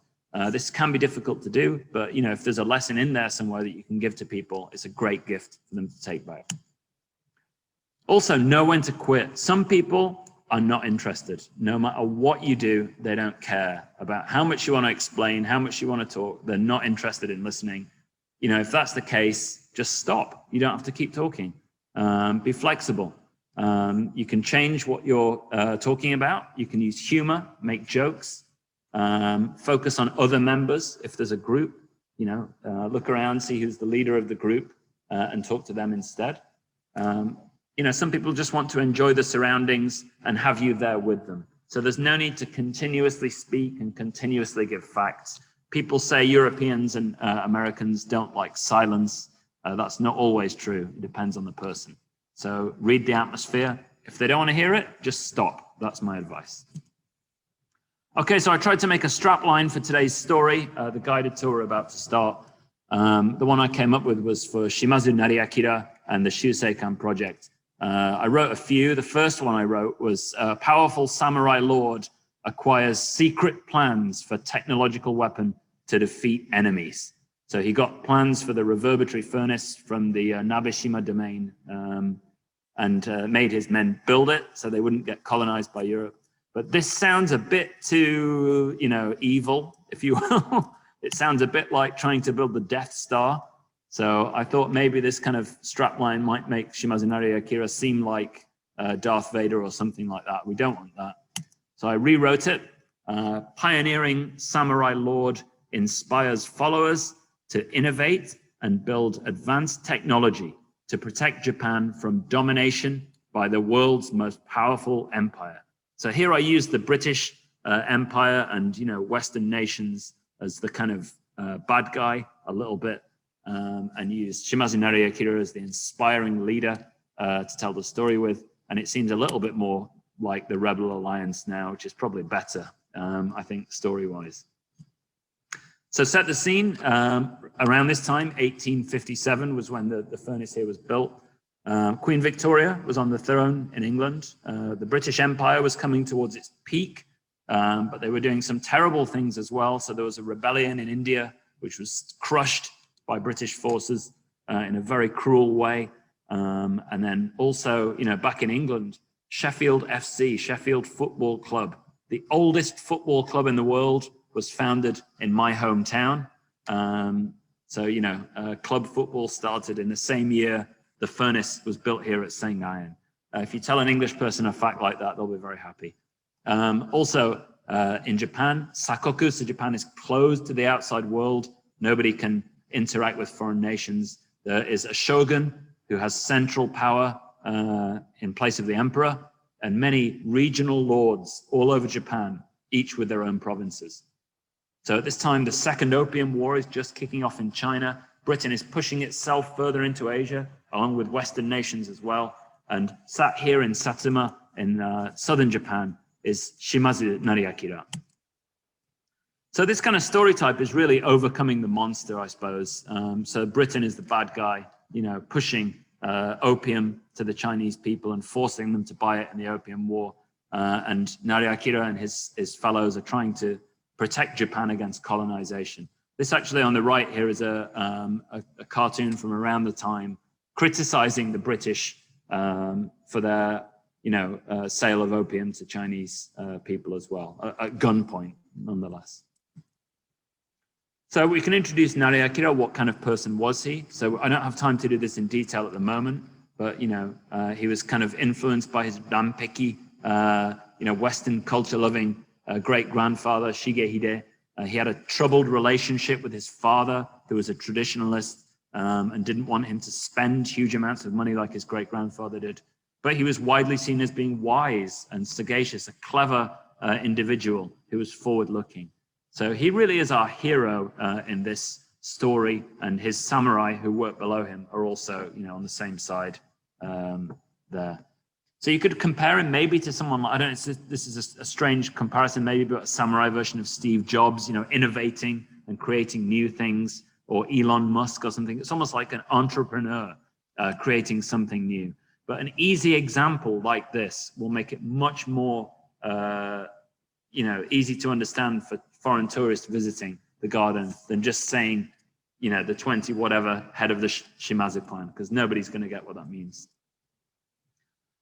S2: This can be difficult to do, but you know, if there's a lesson in there somewhere that you can give to people, it's a great gift for them to take back. Also, know when to quit. Some people are not interested. No matter what you do, they don't care about how much you want to explain, how much you want to talk. They're not interested in listening. You know, if that's the case, just stop. You don't have to keep talking. Be flexible. You can change what you're talking about. You can use humor, make jokes, focus on other members. If there's a group, you know, look around, see who's the leader of the group and talk to them instead. You know, some people just want to enjoy the surroundings and have you there with them. So there's no need to continuously speak and continuously give facts. People say Europeans and Americans don't like silence. That's not always true. It depends on the person. So read the atmosphere. If they don't want to hear it, just stop. that's my advice. Okay, so I tried to make a strap line for today's story, the guided tour we're about to start. The one I came up with was for Shimazu Nariakira and the Shuseikan project. I wrote a few. The first one I wrote was a powerful samurai lord acquires secret plans for technological weapon to defeat enemies. So he got plans for the reverberatory furnace from the Nabeshima domain and made his men build it so they wouldn't get colonized by Europe. But this sounds a bit too, evil, if you will. It sounds a bit like trying to build the Death Star. So I thought maybe this kind of strapline might make Shimazu Nariakira seem like Darth Vader or something like that. We don't want that. So I rewrote it. Pioneering samurai lord inspires followers to innovate and build advanced technology to protect Japan from domination by the world's most powerful empire. So here I used the British Empire and Western nations as the kind of bad guy a little bit, and used Shimazu Nariakira as the inspiring leader to tell the story with. And it seems a little bit more like the Rebel Alliance now, which is probably better, I think, story-wise. So set the scene. Around this time, 1857 was when the furnace here was built. Queen Victoria was on the throne in England. The British Empire was coming towards its peak, but they were doing some terrible things as well. So there was a rebellion in India, which was crushed by British forces in a very cruel way. And then also, back in England, Sheffield FC, Sheffield Football Club, the oldest football club in the world, was founded in my hometown. Club football started in the same year the furnace was built here at Senganen. If you tell an English person a fact like that, they'll be very happy. Also, in Japan, Sakoku, so Japan is closed to the outside world. Nobody can interact with foreign nations. There is a shogun who has central power in place of the emperor, and many regional lords all over Japan, each with their own provinces. So at this time, the Second Opium War is just kicking off in China. Britain is pushing itself further into Asia, along with Western nations as well. And sat here in Satsuma, in southern Japan, is Shimazu Nariakira. So this kind of story type is really overcoming the monster, I suppose. So Britain is the bad guy, pushing opium to the Chinese people and forcing them to buy it in the Opium War. And Nariakira and his fellows are trying to protect Japan against colonization. This actually on the right here is a cartoon from around the time criticizing the British for their sale of opium to Chinese people as well, at gunpoint nonetheless. So we can introduce Nariakira. What kind of person was he? So I don't have time to do this in detail at the moment, but he was kind of influenced by his Rampeki, Western culture-loving great-grandfather Shigehide. He had a troubled relationship with his father, who was a traditionalist and didn't want him to spend huge amounts of money like his great-grandfather did. But he was widely seen as being wise and sagacious, a clever individual who was forward-looking. So he really is our hero in this story, and his samurai who work below him are also, on the same side there. So you could compare him maybe to someone, I don't know, this is a strange comparison, maybe, but a samurai version of Steve Jobs, innovating and creating new things, or Elon Musk or something. It's almost like an entrepreneur creating something new. But an easy example like this will make it much more, easy to understand for foreign tourists visiting the garden than just saying, the 20 whatever head of the Shimazu clan, because nobody's going to get what that means.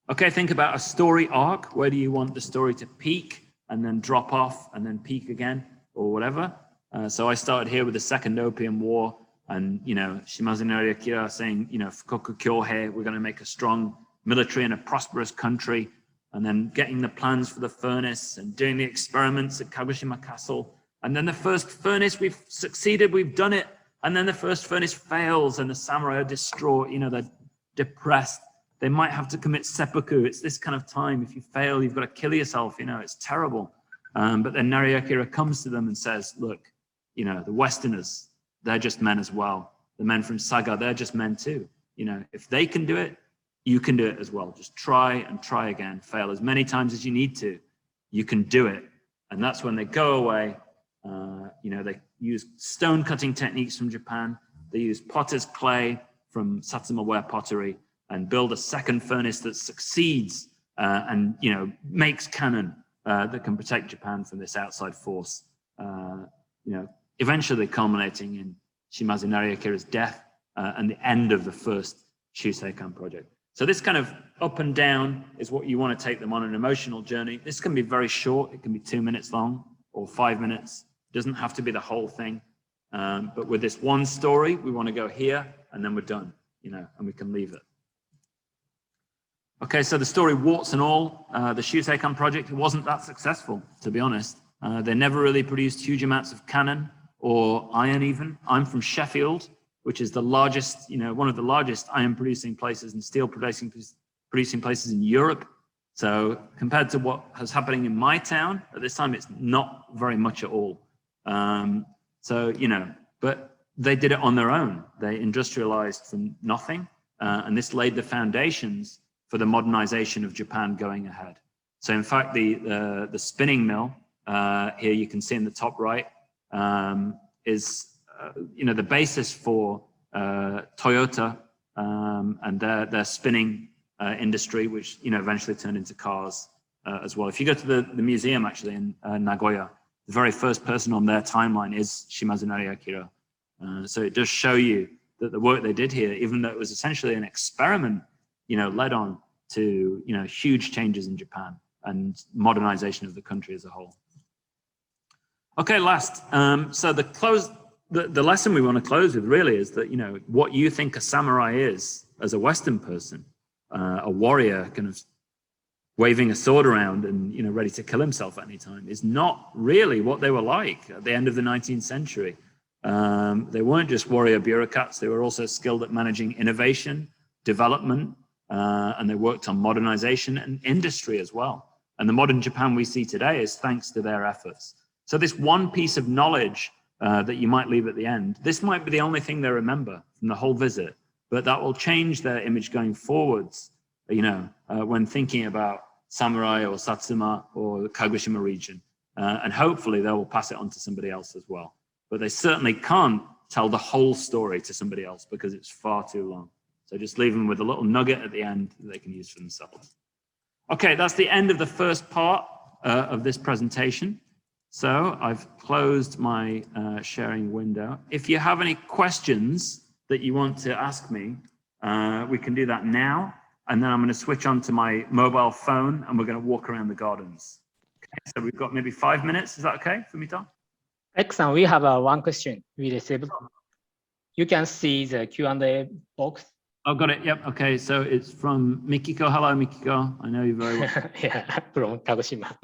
S2: Okay, think about a story arc. Where do you want the story to peak and then drop off and then peak again or whatever? So I started here with the Second Opium War and, Shimazu Nariakira saying, Fukoku Kyohei, we're going to make a strong military and a prosperous country, and then getting the plans for the furnace and doing the experiments at Kagoshima Castle. And then the first furnace, we've succeeded, we've done it. And then the first furnace fails and the samurai are distraught, they're depressed. They might have to commit seppuku. It's this kind of time. If you fail, you've got to kill yourself. It's terrible. But then Nariakira comes to them and says, look, the Westerners, they're just men as well. The men from Saga, they're just men too. If they can do it, you can do it as well. Just try and try again, fail as many times as you need to. You can do it. And that's when they go away. They use stone cutting techniques from Japan. They use potter's clay from Satsuma ware pottery and build a second furnace that succeeds and makes cannon that can protect Japan from this outside force. Eventually culminating in Shimazu Akira's death and the end of the first Shuseikan project. So this kind of up and down is what you want to take them on an emotional journey. This can be very short. It can be 2 minutes long or 5 minutes. It doesn't have to be the whole thing. But with this one story, we want to go here and then we're done, and we can leave it. Okay, so the story, warts and all, the Shuseikan project, it wasn't that successful, to be honest. They never really produced huge amounts of cannon or iron even. I'm from Sheffield, which is the largest, one of the largest iron producing places and steel producing places in Europe. So compared to what was happening in my town at this time, it's not very much at all. But they did it on their own. They industrialized from nothing. And this laid the foundations for the modernization of Japan going ahead. So in fact, the spinning mill, here you can see in the top right, is the basis for Toyota and their spinning industry, which eventually turned into cars as well. If you go to the museum actually in Nagoya, the very first person on their timeline is Shimazu Akira. So it does show you that the work they did here, even though it was essentially an experiment, led on to huge changes in Japan and modernization of the country as a whole. Okay, last. So the lesson we want to close with really is that what you think a samurai is as a Western person, a warrior kind of waving a sword around and ready to kill himself at any time, is not really what they were like at the end of the 19th century. They weren't just warrior bureaucrats. They were also skilled at managing innovation, development, and they worked on modernization and industry as well. And the modern Japan we see today is thanks to their efforts. So this one piece of knowledge that you might leave at the end, this might be the only thing they remember from the whole visit, but that will change their image going forwards, when thinking about samurai or Satsuma or the Kagoshima region. And hopefully they will pass it on to somebody else as well. But they certainly can't tell the whole story to somebody else because it's far too long. So just leave them with a little nugget at the end that they can use for themselves. Okay, that's the end of the first part of this presentation. So I've closed my sharing window. If you have any questions that you want to ask me, we can do that now. And then I'm going to switch on to my mobile phone and we're going to walk around the gardens. Okay, so we've got maybe 5 minutes. Is that okay, Fumito?
S1: Excellent. We have one question we received. You can see the Q&A box.
S2: Oh, got it. Yep. Okay. So it's from Mikiko. Hello, Mikiko. I know you very well.
S1: Yeah, from Kagoshima.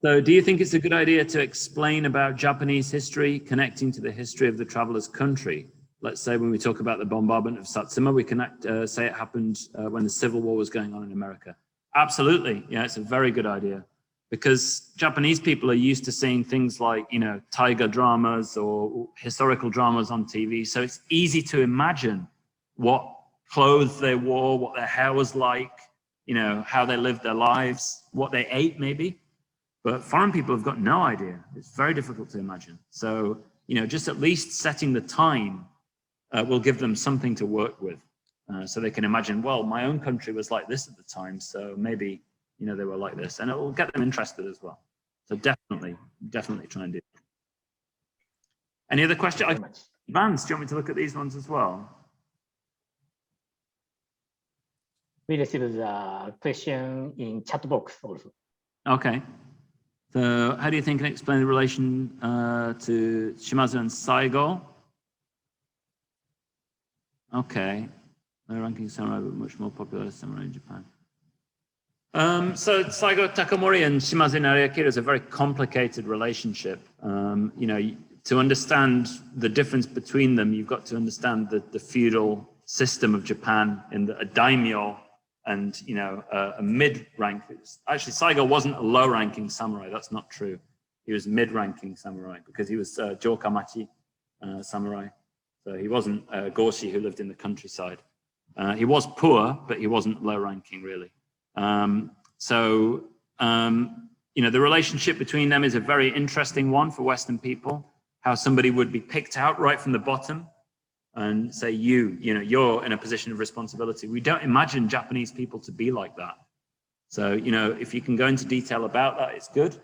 S2: So do you think it's a good idea to explain about Japanese history connecting to the history of the traveler's country? Let's say when we talk about the bombardment of Satsuma, we can say it happened when the Civil War was going on in America. Absolutely. Yeah, it's a very good idea because Japanese people are used to seeing things like, tiger dramas or historical dramas on TV. So it's easy to imagine what clothes they wore, what their hair was like, how they lived their lives, what they ate maybe. But foreign people have got no idea. It's very difficult to imagine. So, just at least setting the time will give them something to work with. So they can imagine, well, my own country was like this at the time. So maybe, they were like this. And it will get them interested as well. So definitely try and do it. Any other questions? Vance, do you want me to look at these ones as well?
S1: We received the question in chat box also.
S2: Okay. So how do you think and explain the relation to Shimazu and Saigo? Okay. They're ranking samurai, but much more popular samurai in Japan. So Saigo Takamori and Shimazu Akira is a very complicated relationship. To understand the difference between them, you've got to understand the feudal system of Japan in a daimyo and a mid-rank. Actually, Saigo wasn't a low-ranking samurai. That's not true. He was mid-ranking samurai because he was Jokamachi samurai. So he wasn't Goshi who lived in the countryside. He was poor, but he wasn't low ranking really. You know, the relationship between them is a very interesting one for Western people, how somebody would be picked out right from the bottom and say, you know, you're in a position of responsibility. We don't imagine Japanese people to be like that. So, you know, if you can go into detail about that, it's good.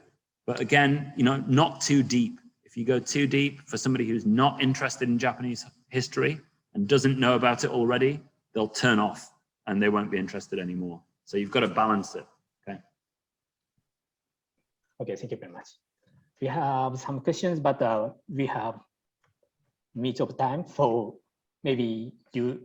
S2: But again, you know, not too deep. If you go too deep for somebody who's not interested in Japanese history and doesn't know about it already, they'll turn off and they won't be interested anymore. So you've got to balance it. Okay.
S1: Okay, thank you very much. We have some questions, but we have limit of time, so maybe you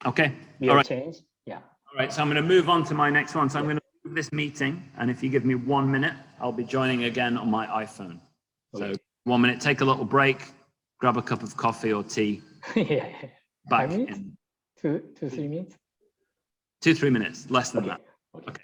S1: will change. Yeah.
S2: All right, so I'm going to move on to my next one. So I'm going to move this meeting, and if you give me 1 minute, I'll be joining again on my iPhone. So 1 minute, take a little break, grab a cup of coffee or tea.
S1: Yeah.
S2: Back
S1: 5 minutes?
S2: in
S1: 2, 3 minutes?
S2: 2-3 minutes, less than that. Okay.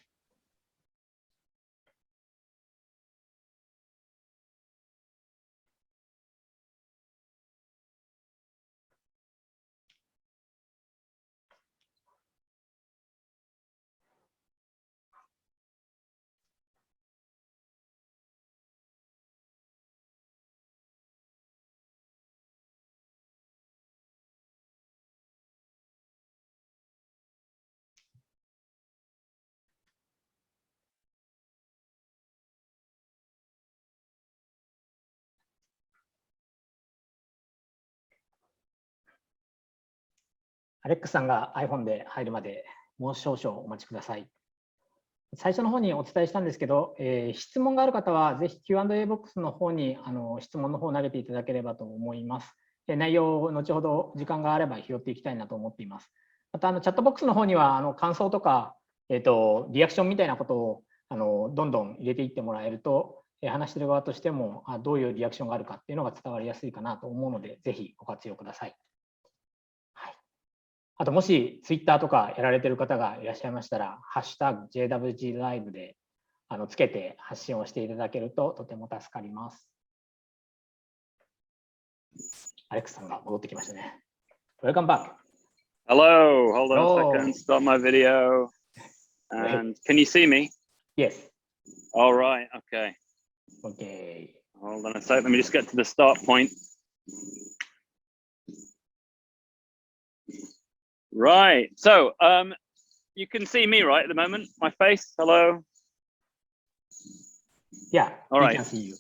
S1: アレックスさんが iPhone で入るまでもう少々お待ちください。最初の方にお伝えしたんですけど、質問がある方はぜひ Q&A ボックスの方に質問の方を投げていただければと思います。内容を後ほど時間があれば拾っていきたいなと思っています。またチャットボックスの方には感想とか、リアクションみたいなことをどんどん入れていってもらえると、話している側としてもどういうリアクションがあるかっていうのが伝わりやすいかなと思うので、ぜひご活用ください。あと、もしツイッターとかやられている方がいらっしゃいましたら、ハッシュタグ JWG ライブでつけて発信をしていただけるととても助かります。アレックスさんが戻ってきましたね。Welcome back.
S3: Hello, hold on a second, stop my video. And can you see me?
S1: Yes.
S3: All right, okay.
S1: Okay.
S3: Hold on a sec, let me just get to the start point. Right, so you can see me right at the moment, my face, hello?
S1: Yeah,
S3: all right.
S1: We can see you.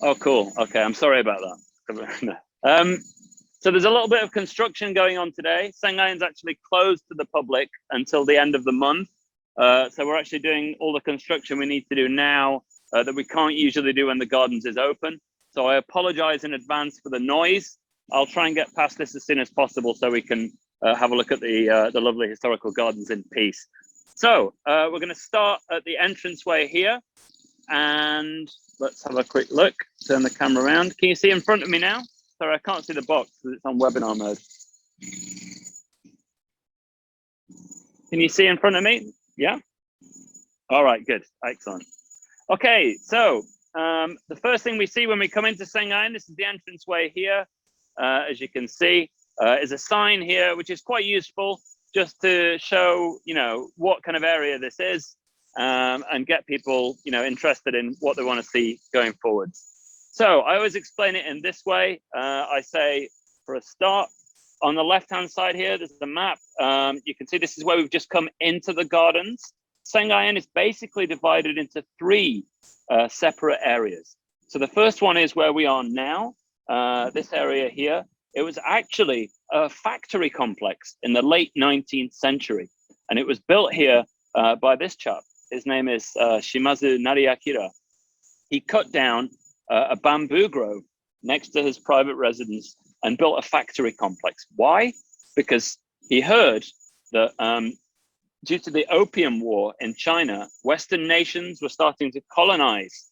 S3: Oh, cool, okay, I'm sorry about that. So there's a little bit of construction going on today. Senganen is actually closed to the public until the end of the month. So we're actually doing all the construction we need to do now that we can't usually do when the gardens is open. So I apologize in advance for the noise. I'll try and get past this as soon as possible so we can have a look at the lovely historical gardens in peace. So we're going to start at the entranceway here, and let's have a quick look. Turn the camera around. Can you see in front of me now? Sorry, I can't see the box because it's on webinar mode. Can you see in front of me? Yeah? All right, good. Excellent. Okay, so the first thing we see when we come into Senganen, this is the entranceway here, as you can see. Is a sign here, which is quite useful just to show, you know, what kind of area this is and get people, you know, interested in what they want to see going forward. So I always explain it in this way. I say, for a start, on the left-hand side here, there's the map. You can see this is where we've just come into the gardens. Senganen is basically divided into 3 separate areas. So the first one is where we are now, this area here. It was actually a factory complex in the late 19th century. And it was built here by this chap. His name is Shimazu Nariakira. He cut down a bamboo grove next to his private residence and built a factory complex. Why? Because he heard that due to the Opium War in China, Western nations were starting to colonize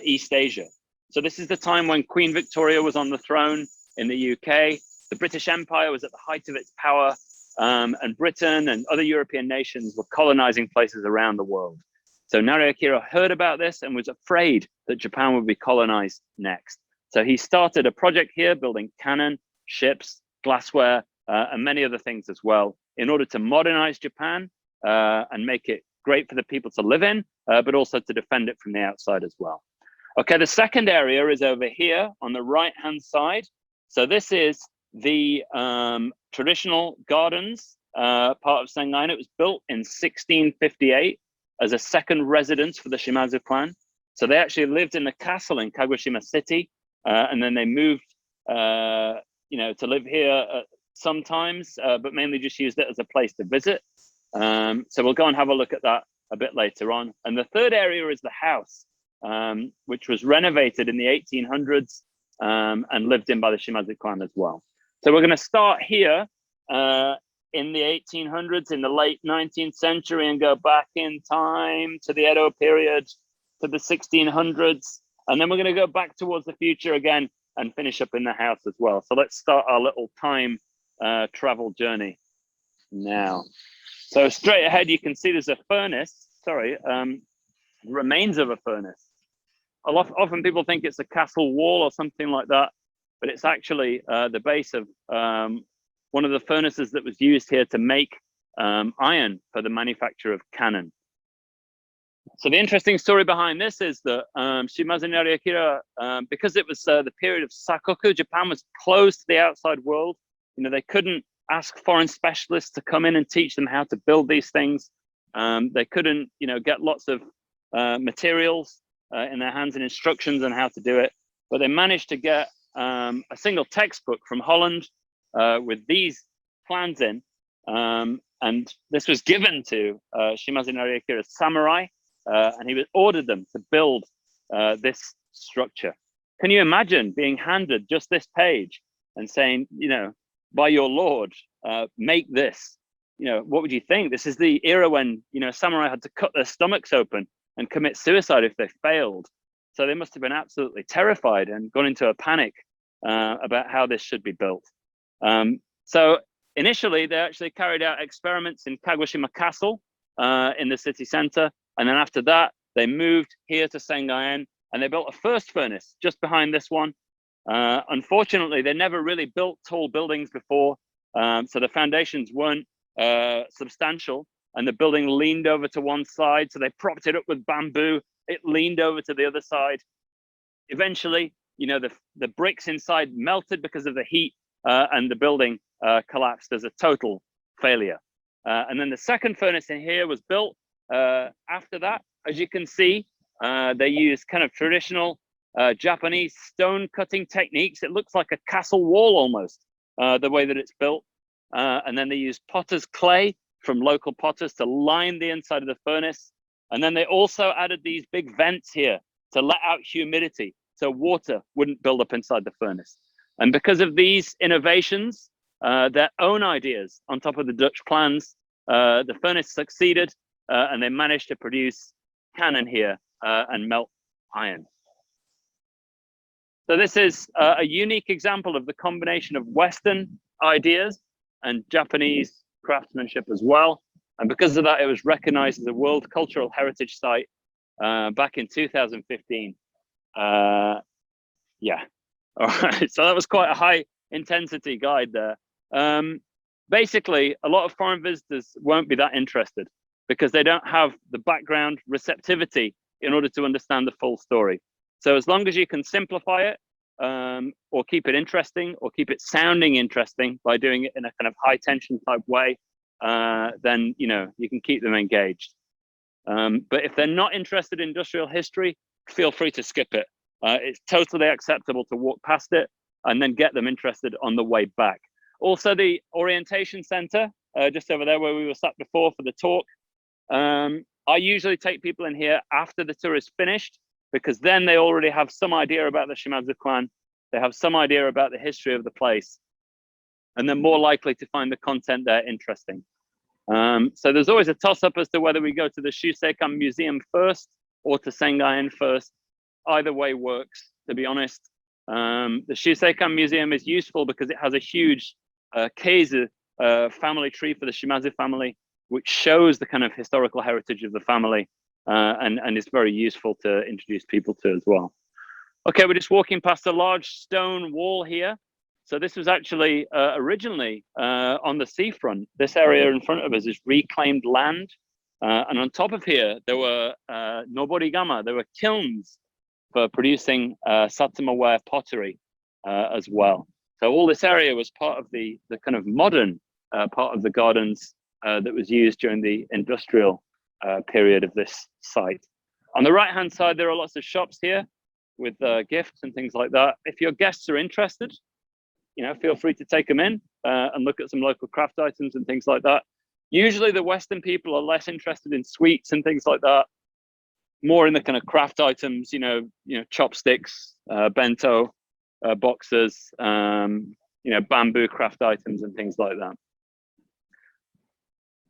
S3: East Asia. So this is the time when Queen Victoria was on the throne in the UK. The British Empire was at the height of its power, and Britain and other European nations were colonizing places around the world. So Nariakira heard about this and was afraid that Japan would be colonized next. So he started a project here building cannon, ships, glassware, and many other things as well, in order to modernize Japan and make it great for the people to live in, but also to defend it from the outside as well. Okay, the second area is over here on the right-hand side. So this is the traditional gardens part of Senganen. It was built in 1658 as a second residence for the Shimazu clan. So they actually lived in the castle in Kagoshima City, and then they moved, to live here sometimes, but mainly just used it as a place to visit. So we'll go and have a look at that a bit later on. And the third area is the house, which was renovated in the 1800s and lived in by the Shimazu clan as well. So we're going to start here in the 1800s, in the late 19th century, and go back in time to the Edo period, to the 1600s. And then we're going to go back towards the future again and finish up in the house as well. So let's start our little time travel journey now. So straight ahead, you can see there's a furnace, remains of a furnace. Often people think it's a castle wall or something like that, but it's actually the base of one of the furnaces that was used here to make iron for the manufacture of cannon. So the interesting story behind this is that Shimazu Nariakira, because it was the period of Sakoku, Japan was closed to the outside world. They couldn't ask foreign specialists to come in and teach them how to build these things. They couldn't, get lots of materials in their hands and instructions on how to do it. But they managed to get a single textbook from Holland with these plans in. And this was given to Shimazu Nariakira's samurai, and he ordered them to build this structure. Can you imagine being handed just this page and saying, by your lord, make this? What would you think? This is the era when, samurai had to cut their stomachs open and commit suicide if they failed. So they must have been absolutely terrified and gone into a panic about how this should be built. So initially, they actually carried out experiments in Kagoshima Castle in the city center. And then after that, they moved here to Senganen, and they built a first furnace just behind this one. Unfortunately, they never really built tall buildings before, so the foundations weren't substantial, and the building leaned over to one side, so they propped it up with bamboo. It leaned over to the other side. Eventually, the bricks inside melted because of the heat, and the building collapsed as a total failure. And then the second furnace in here was built after that. As you can see, they used kind of traditional Japanese stone cutting techniques. It looks like a castle wall almost, the way that it's built. And then they used potter's clay from local potters to line the inside of the furnace. And then they also added these big vents here to let out humidity so water wouldn't build up inside the furnace. And because of these innovations, their own ideas on top of the Dutch plans, the furnace succeeded, and they managed to produce cannon here and melt iron. So this is a unique example of the combination of Western ideas and Japanese craftsmanship as well. And because of that, it was recognized as a World Cultural Heritage Site back in 2015. Yeah, all right, so that was quite a high intensity guide there. Basically, a lot of foreign visitors won't be that interested because they don't have the background receptivity in order to understand the full story. So as long as you can simplify it, or keep it interesting, or keep it sounding interesting by doing it in a kind of high tension type way, then you can keep them engaged. But if they're not interested in industrial history, feel free to skip it. It's totally acceptable to walk past it and then get them interested on the way back. Also, the orientation center, just over there where we were sat before for the talk, I usually take people in here after the tour is finished, because then they already have some idea about the Shimazu clan, they have some idea about the history of the place, and they're more likely to find the content there interesting. So there's always a toss-up as to whether we go to the Shuseikan Museum first or to Senganen first. Either way works, to be honest. The Shuseikan Museum is useful because it has a huge Keizu family tree for the Shimazu family, which shows the kind of historical heritage of the family, and is very useful to introduce people to as well. Okay, we're just walking past a large stone wall here. So this was actually originally on the seafront. This area in front of us is reclaimed land. And on top of here, there were noborigama, there were kilns for producing Satsuma-ware pottery as well. So all this area was part of the kind of modern part of the gardens that was used during the industrial period of this site. On the right-hand side, there are lots of shops here with gifts and things like that. If your guests are interested, feel free to take them in and look at some local craft items and things like that. Usually the Western people are less interested in sweets and things like that, more in the kind of craft items, chopsticks, bento boxes, bamboo craft items and things like that.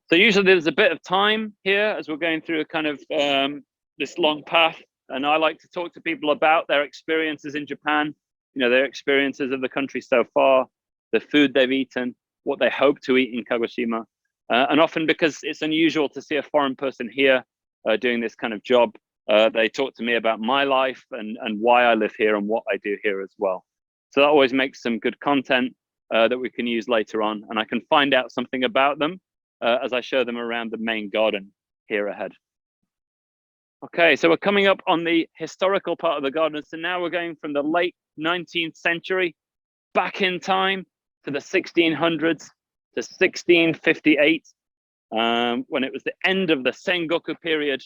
S3: So usually there's a bit of time here as we're going through a kind of this long path, and I like to talk to people about their experiences in Japan, their experiences of the country so far, the food they've eaten, what they hope to eat in Kagoshima. And often, because it's unusual to see a foreign person here doing this kind of job, they talk to me about my life and why I live here and what I do here as well. So that always makes some good content that we can use later on, and I can find out something about them as I show them around the main garden here ahead. Okay, so we're coming up on the historical part of the garden. So now we're going from the late 19th century back in time to the 1600s to 1658, when it was the end of the Sengoku period,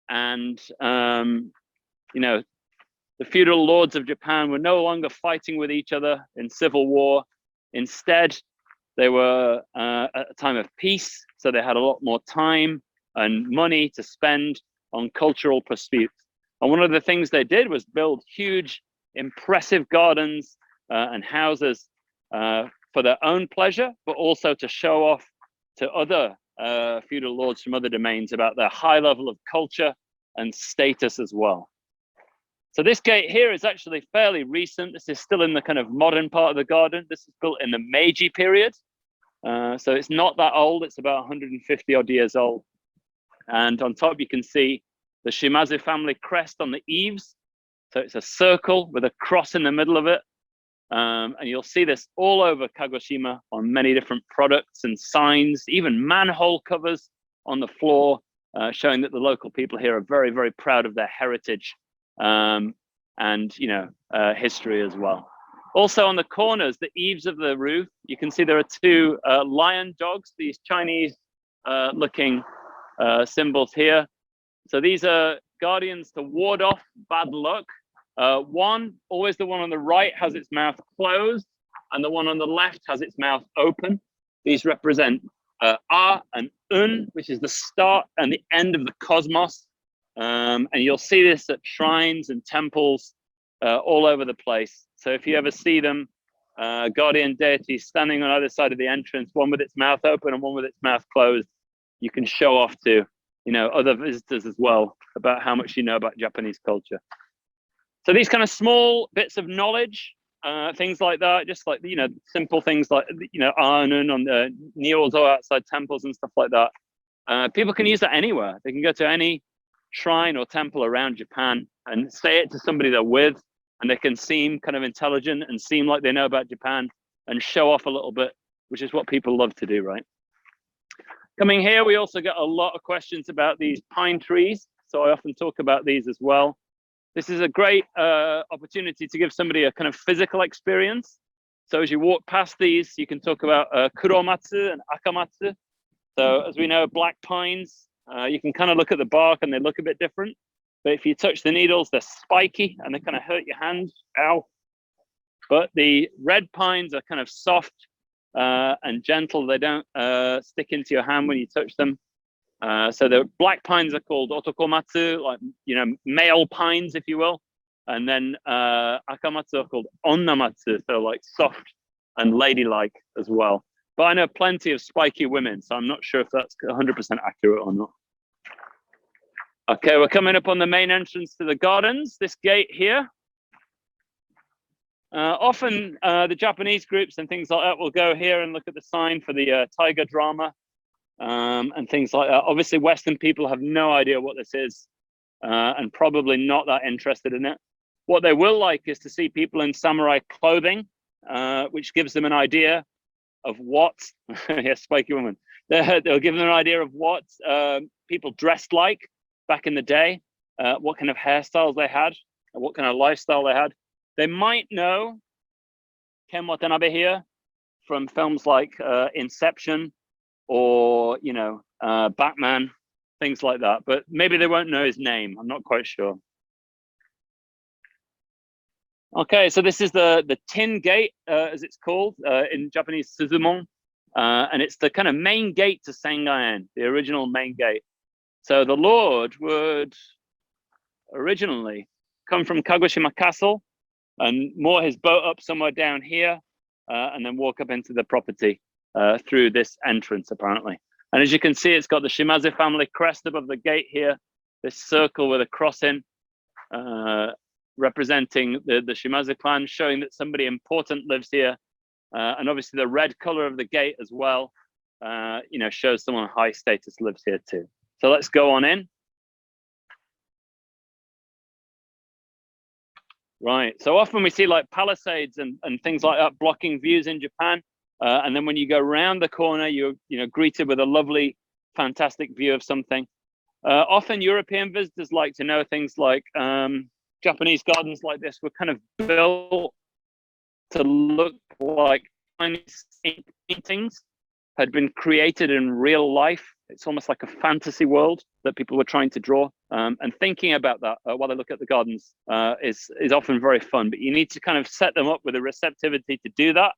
S3: and the feudal lords of Japan were no longer fighting with each other in civil war. Instead, they were at a time of peace, so they had a lot more time and money to spend on cultural pursuits. And one of the things they did was build huge, impressive gardens and houses for their own pleasure, but also to show off to other feudal lords from other domains about their high level of culture and status as well. So this gate here is actually fairly recent. This is still in the kind of modern part of the garden. This is built in the Meiji period. So it's not that old. It's about 150 odd years old. And on top, you can see the Shimazu family crest on the eaves. So it's a circle with a cross in the middle of it. And you'll see this all over Kagoshima on many different products and signs, even manhole covers on the floor, showing that the local people here are very, very proud of their heritage and history as well. Also on the corners, the eaves of the roof, you can see there are two lion dogs, these Chinese looking symbols here. So these are guardians to ward off bad luck. Always the one on the right has its mouth closed, and the one on the left has its mouth open. These represent A and Un, which is the start and the end of the cosmos. And you'll see this at shrines and temples all over the place. So if you ever see them, guardian deities standing on either side of the entrance, one with its mouth open and one with its mouth closed, you can show off to other visitors as well about how much you know about Japanese culture. So these kind of small bits of knowledge, things like that, just like simple things like Anun on the Nyozo outside temples and stuff like that. People can use that anywhere. They can go to any shrine or temple around Japan and say it to somebody they're with, and they can seem kind of intelligent and seem like they know about Japan and show off a little bit, which is what people love to do, right? Coming here, we also get a lot of questions about these pine trees. So I often talk about these as well. This is a great opportunity to give somebody a kind of physical experience. So as you walk past these, you can talk about kuromatsu and akamatsu. So as we know, black pines, you can kind of look at the bark and they look a bit different. But if you touch the needles, they're spiky and they kind of hurt your hand. Ow. But the red pines are kind of soft and gentle. They don't stick into your hand when you touch them. So the black pines are called otokomatsu, like, male pines, if you will. And then akamatsu are called onnamatsu, so like soft and ladylike as well. But I know plenty of spiky women, so I'm not sure if that's 100% accurate or not. Okay, we're coming up on the main entrance to the gardens, this gate here. Often the Japanese groups and things like that will go here and look at the sign for the tiger drama and things like that. Obviously, Western people have no idea what this is and probably not that interested in it. What they will like is to see people in samurai clothing which gives them an idea of what, yes, spiky woman, they'll give them an idea of what people dressed like back in the day, what kind of hairstyles they had, what kind of lifestyle they had. They might know Ken Watanabe here from films like Inception or, you know, Batman, things like that, but maybe they won't know his name. I'm not quite sure. Okay, so this is the Tin Gate, as it's called in Japanese, Suzumon, and it's the kind of main gate to Sengan-en, the original main gate. So the Lord would originally come from Kagoshima Castle and moor his boat up somewhere down here, and then walk up into the property through this entrance, apparently. And as you can see, it's got the Shimazu family crest above the gate here, this circle with a cross in, representing the Shimazu clan, showing that somebody important lives here. And obviously the red color of the gate as well, you know, shows someone high status lives here too. So let's go on in. Right, so often we see like palisades and things like that blocking views in Japan. And then when you go around the corner, you're greeted with a lovely, fantastic view of something. Often European visitors like to know things like Japanese gardens like this were kind of built to look like tiny paintings had been created in real life. It's almost like a fantasy world that people were trying to draw. And thinking about that while they look at the gardens is often very fun, but you need to kind of set them up with a receptivity to do that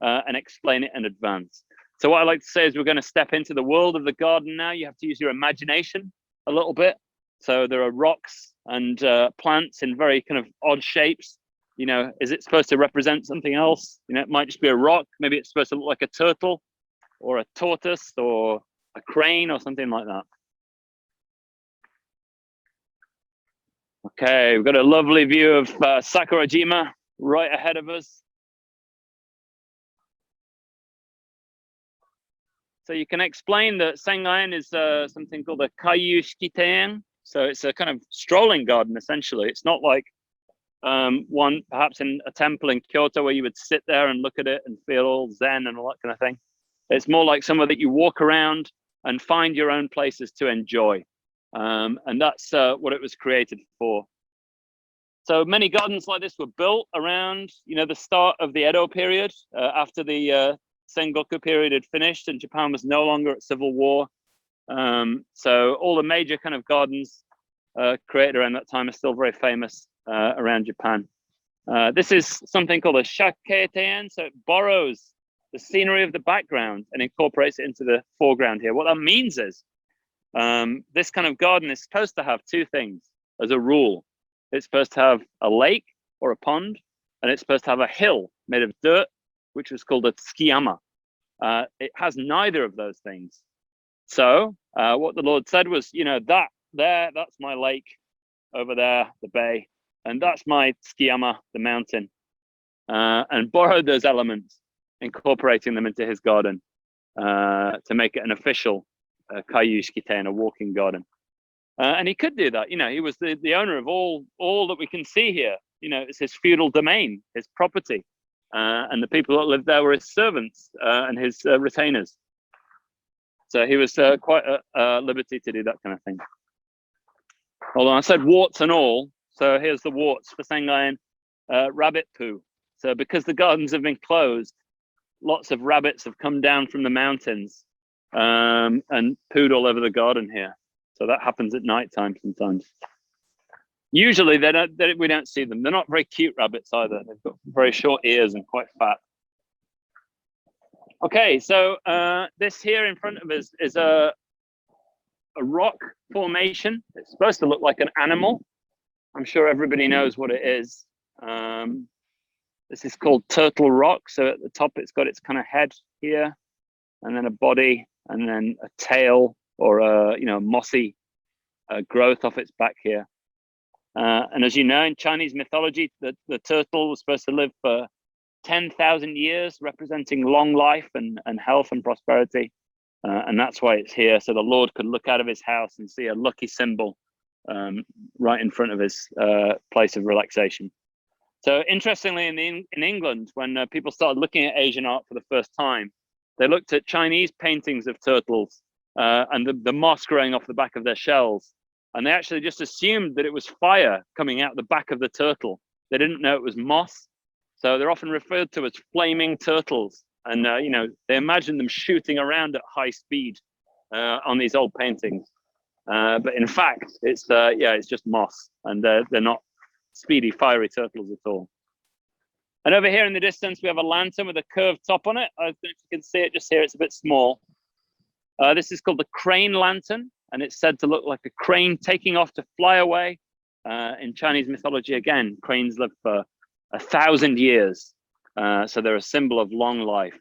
S3: and explain it in advance. So what I like to say is we're going to step into the world of the garden now. You have to use your imagination a little bit. So there are rocks and plants in very kind of odd shapes. You know, is it supposed to represent something else? You know, it might just be a rock. Maybe it's supposed to look like a turtle or a tortoise or a crane or something like that. Okay, we've got a lovely view of Sakurajima right ahead of us. So you can explain that Sengan is something called a Kayu Shikiten. So it's a kind of strolling garden, essentially. It's not like one perhaps in a temple in Kyoto where you would sit there and look at it and feel all zen and all that kind of thing. It's more like somewhere that you walk around and find your own places to enjoy. And that's what it was created for. So many gardens like this were built around, you know, the start of the Edo period, after the Sengoku period had finished and Japan was no longer at civil war. So all the major kind of gardens created around that time are still very famous around Japan. This is something called a shaketein, so it borrows the scenery of the background and incorporates it into the foreground here. What that means is this kind of garden is supposed to have two things as a rule. It's supposed to have a lake or a pond, and it's supposed to have a hill made of dirt, which was called a tsukiyama. It has neither of those things. So what the Lord said was, you know, that's my lake over there, the bay, and that's my tsukiyama, the mountain, and borrowed those elements, incorporating them into his garden to make it an official kayu shikiten, a walking garden. And he could do that. You know, he was the owner of all that we can see here. You know, it's his feudal domain, his property. And the people that lived there were his servants and his retainers. So he was quite at liberty to do that kind of thing. Although I said warts and all, so here's the warts for Sengan, rabbit poo. So because the gardens have been closed, lots of rabbits have come down from the mountains and pooed all over the garden here. So that happens at night time sometimes. Usually we don't see them. They're not very cute rabbits either. They've got very short ears and quite fat. Okay, so this here in front of us is a rock formation. It's supposed to look like an animal. I'm sure everybody knows what it is. This is called Turtle Rock. So at the top, it's got its kind of head here, and then a body, and then a tail or a mossy growth off its back here. And as you know, in Chinese mythology, the turtle was supposed to live for 10,000 years, representing long life and health and prosperity. And that's why it's here. So the Lord could look out of his house and see a lucky symbol right in front of his place of relaxation. So interestingly, in England, when people started looking at Asian art for the first time, they looked at Chinese paintings of turtles and the moss growing off the back of their shells. And they actually just assumed that it was fire coming out the back of the turtle. They didn't know it was moss. So they're often referred to as flaming turtles. And, you know, they imagine them shooting around at high speed on these old paintings. But in fact, it's just moss, and they're not speedy, fiery turtles at all. And over here in the distance, we have a lantern with a curved top on it. I don't know if you can see it just here. It's a bit small. This is called the crane lantern, and it's said to look like a crane taking off to fly away. In Chinese mythology, again, cranes live for 1,000 years. So they're a symbol of long life.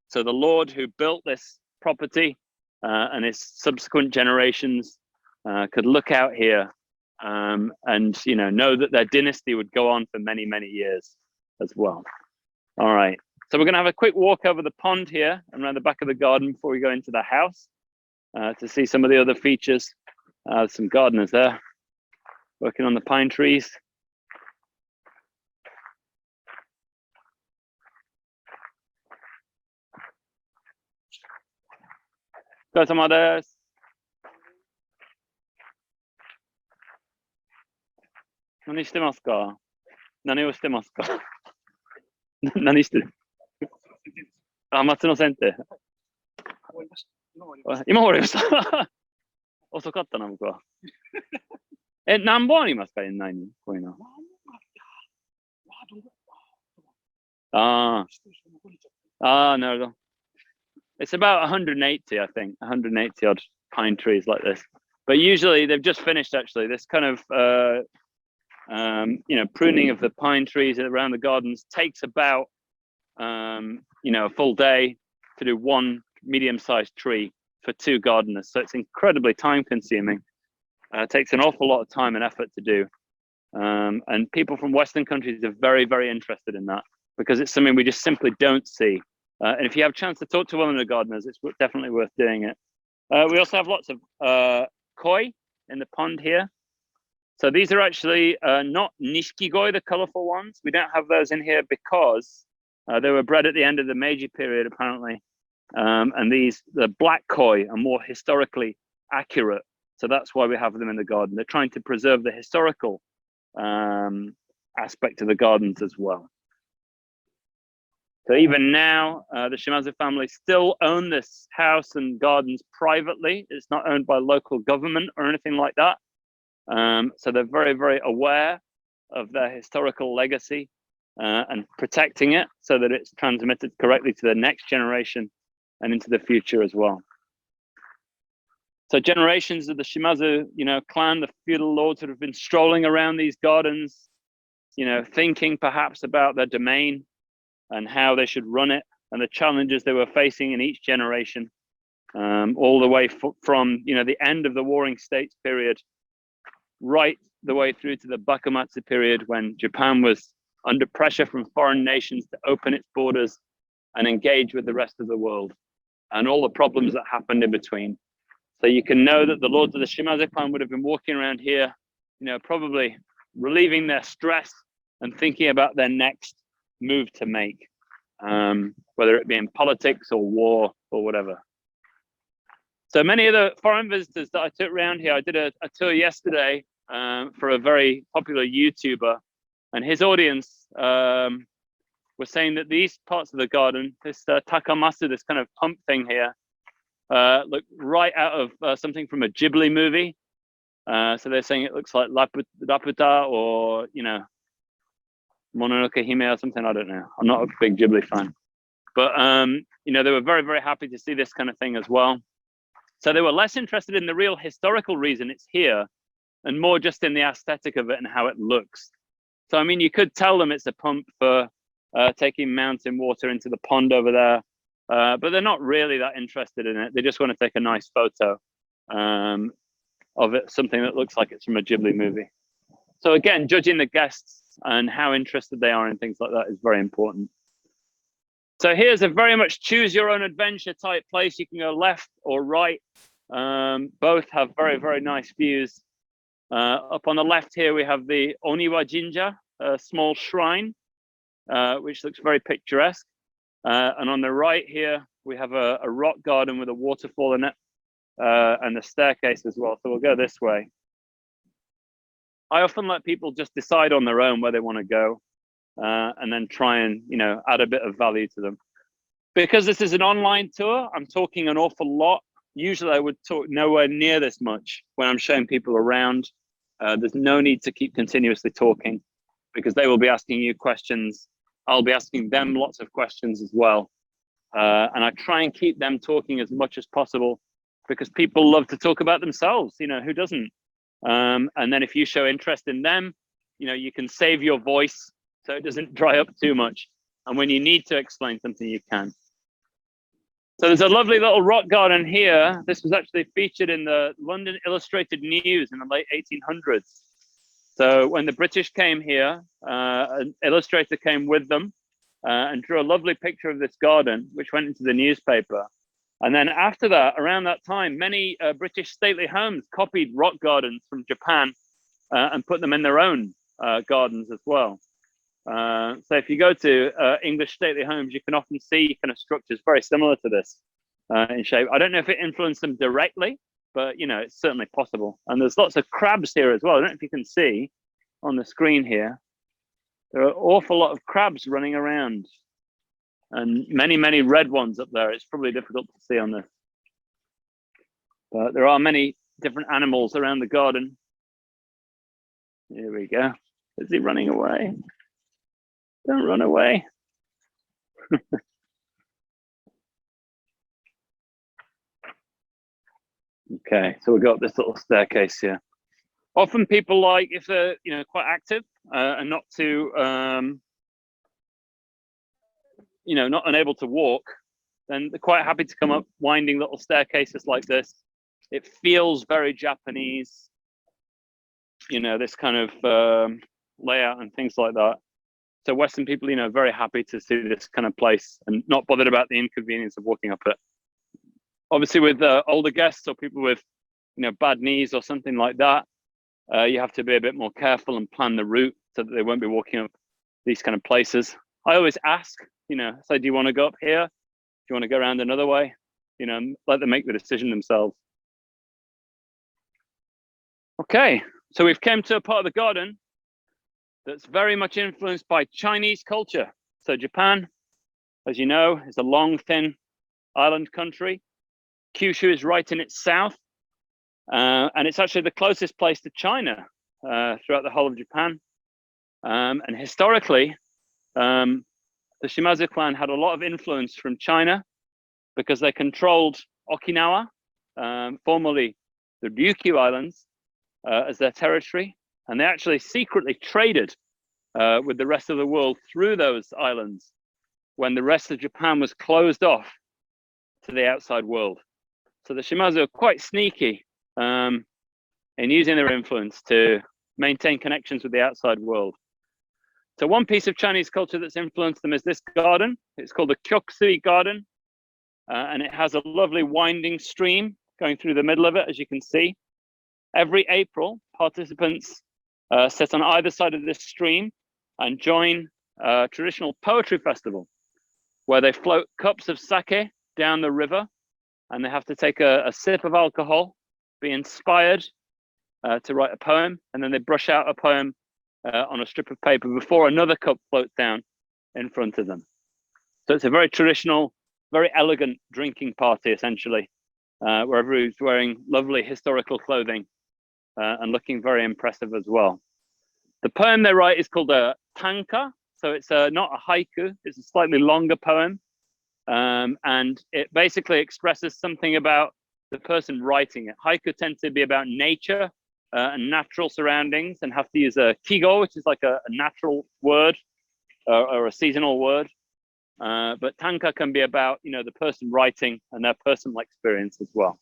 S3: So the Lord who built this property and his subsequent generations could look out here and, you know that their dynasty would go on for many, many years as well. All right, so we're going to have a quick walk over the pond here and around the back of the garden before we go into the house to see some of the other features. Some gardeners there working on the pine trees. Go some others. 何してますか？何をしてますか？何してる？あ、松の剪定。今終わりました。遅かったな、僕は。何本ありますか？園内にこういうの。ああ、なるほど。It's about 180, I think, 180 odd pine trees like this. But usually they've just finished actually. This kind of pruning of the pine trees around the gardens takes about a full day to do one medium-sized tree for 2 gardeners. So it's incredibly time-consuming. It takes an awful lot of time and effort to do. And people from Western countries are very, very interested in that because it's something we just simply don't see. And if you have a chance to talk to one of the gardeners, it's definitely worth doing it. We also have lots of koi in the pond here. So these are actually not nishikigoi, the colorful ones. We don't have those in here because they were bred at the end of the Meiji period, apparently. And the black koi are more historically accurate. So that's why we have them in the garden. They're trying to preserve the historical aspect of the gardens as well. So even now, the Shimazu family still own this house and gardens privately. It's not owned by local government or anything like that. So they're very, very aware of their historical legacy and protecting it so that it's transmitted correctly to the next generation and into the future as well. So generations of the Shimazu, clan, the feudal lords that have been strolling around these gardens, thinking perhaps about their domain and how they should run it and the challenges they were facing in each generation, all the way from, the end of the Warring States period, right the way through to the Bakumatsu period when Japan was under pressure from foreign nations to open its borders and engage with the rest of the world and all the problems that happened in between. So you can know that the lords of the Shimazu clan would have been walking around here, probably relieving their stress and thinking about their next move to make, whether it be in politics or war or whatever. So many of the foreign visitors that I took around here, I did a tour yesterday for a very popular YouTuber, and his audience was saying that these parts of the garden, this takamasu, this kind of pump thing here, look right out of something from a Ghibli movie. So they're saying it looks like Laputa or, Mononoke Hime or something, I don't know. I'm not a big Ghibli fan. But, they were very, very happy to see this kind of thing as well. So they were less interested in the real historical reason it's here and more just in the aesthetic of it and how it looks. So, I mean, you could tell them it's a pump for taking mountain water into the pond over there, but they're not really that interested in it. They just want to take a nice photo of it, something that looks like it's from a Ghibli movie. So again, judging the guests and how interested they are in things like that is very important. So here's a very much choose your own adventure type place. You can go left or right. Both have very, very nice views. Up on the left here, we have the Oniwa Jinja, a small shrine, which looks very picturesque. And on the right here, we have a rock garden with a waterfall in it, and a staircase as well. So we'll go this way. I often let people just decide on their own where they want to go, and then try and, add a bit of value to them. Because this is an online tour, I'm talking an awful lot. Usually I would talk nowhere near this much when I'm showing people around. There's no need to keep continuously talking because they will be asking you questions. I'll be asking them lots of questions as well. And I try and keep them talking as much as possible because people love to talk about themselves, who doesn't? And then if you show interest in them, you can save your voice so it doesn't dry up too much. And when you need to explain something, you can. So there's a lovely little rock garden here. This was actually featured in the London Illustrated News in the late 1800s. So when the British came here, an illustrator came with them and drew a lovely picture of this garden, which went into the newspaper. And then after that, around that time, many British stately homes copied rock gardens from Japan and put them in their own gardens as well. So if you go to English stately homes, you can often see kind of structures very similar to this in shape. I don't know if it influenced them directly, but it's certainly possible. And there's lots of crabs here as well. I don't know if you can see on the screen here. There are an awful lot of crabs running around. And many, many red ones up there. It's probably difficult to see on this. But there are many different animals around the garden. Here we go. Is he running away? Don't run away. Okay, so we've got this little staircase here. Often people like, if they're quite active and not too not unable to walk, then they're quite happy to come up winding little staircases like this. It feels very Japanese, this kind of layout and things like that. So Western people, very happy to see this kind of place and not bothered about the inconvenience of walking up it. Obviously with older guests or people with, bad knees or something like that, you have to be a bit more careful and plan the route so that they won't be walking up these kind of places. I always ask, say, do you want to go up here? Do you want to go around another way? Let them make the decision themselves. Okay, so we've come to a part of the garden that's very much influenced by Chinese culture. So Japan, as you know, is a long, thin island country. Kyushu is right in its south, and it's actually the closest place to China throughout the whole of Japan. And historically, the Shimazu clan had a lot of influence from China because they controlled Okinawa, formerly the Ryukyu Islands, as their territory. And they actually secretly traded with the rest of the world through those islands when the rest of Japan was closed off to the outside world. So the Shimazu are quite sneaky in using their influence to maintain connections with the outside world. So one piece of Chinese culture that's influenced them is this garden. It's called the Kyokusui Garden, and it has a lovely winding stream going through the middle of it, as you can see. Every April, participants sit on either side of this stream and join a traditional poetry festival where they float cups of sake down the river, and they have to take a sip of alcohol, be inspired to write a poem, and then they brush out a poem on a strip of paper before another cup floats down in front of them. So it's a very traditional, very elegant drinking party, essentially, where everyone's wearing lovely historical clothing and looking very impressive as well. The poem they write is called a tanka. So it's not a haiku, it's a slightly longer poem. And it basically expresses something about the person writing it. Haiku tend to be about nature and natural surroundings and have to use a kigo, which is like a natural word or a seasonal word. But tanka can be about, the person writing and their personal experience as well.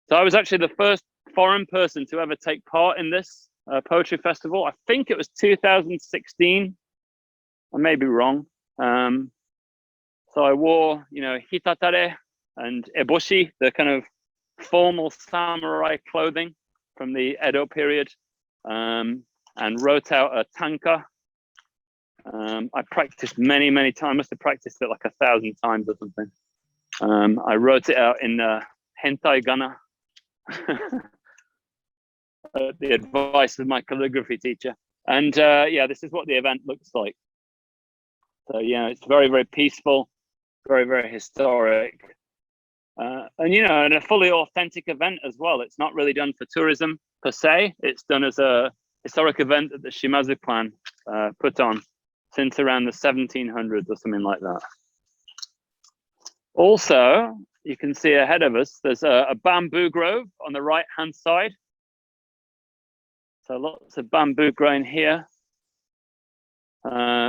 S3: So I was actually the first foreign person to ever take part in this poetry festival. I think it was 2016. I may be wrong. So I wore, hitatare and eboshi, the kind of formal samurai clothing from the Edo period. And and wrote out a tanka. I practiced many times. I must have practiced it like 1,000 times or something. I wrote it out in hentai gana, the advice of my calligraphy teacher. And yeah, this is what the event looks like. So yeah, it's very peaceful, very historic. And you know, and a fully authentic event as well. It's not really done for tourism per se. It's done as a historic event that the Shimazu clan put on since around the 1700s or something like that. Also, you can see ahead of us, there's a bamboo grove on the right-hand side. So lots of bamboo growing here.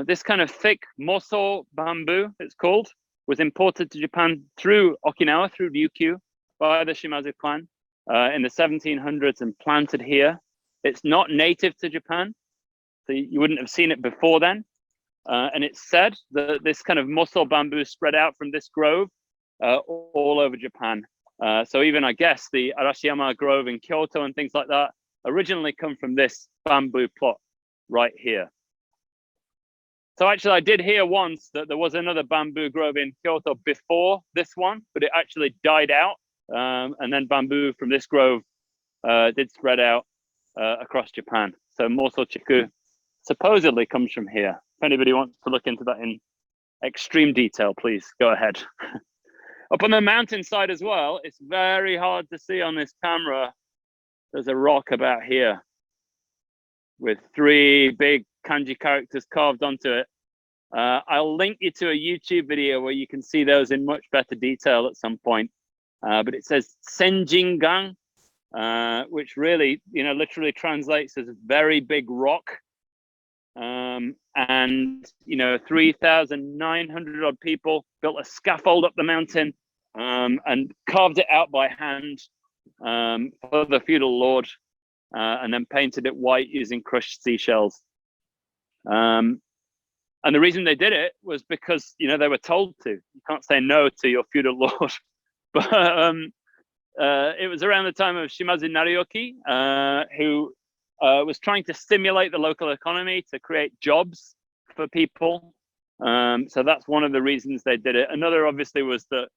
S3: This kind of thick moso bamboo, it's called, was imported to Japan through Okinawa, through Ryukyu, by the Shimazu clan in the 1700s and planted here. It's not native to Japan, so you wouldn't have seen it before then. And it's said that this kind of moso bamboo spread out from this grove all over Japan. So even, I guess, the Arashiyama Grove in Kyoto and things like that originally come from this bamboo plot right here. So actually, I did hear once that there was another bamboo grove in Kyoto before this one, but it actually died out. And then bamboo from this grove did spread out across Japan. So Moso Chiku supposedly comes from here. If anybody wants to look into that in extreme detail, please go ahead. Up on the mountainside as well, it's very hard to see on this camera. There's a rock about here with 3 big kanji characters carved onto it. I'll link you to a YouTube video where you can see those in much better detail at some point. But it says Sengan, which really, you know, literally translates as very big rock. And, you know, 3,900 odd people built a scaffold up the mountain and carved it out by hand for the feudal lord, and then painted it white using crushed seashells. And the reason they did it was because, you know, they were told to. You can't say no to your feudal lord. But it was around the time of Shimazu Narioki, who was trying to stimulate the local economy to create jobs for people. So that's one of the reasons they did it. Another, obviously, was that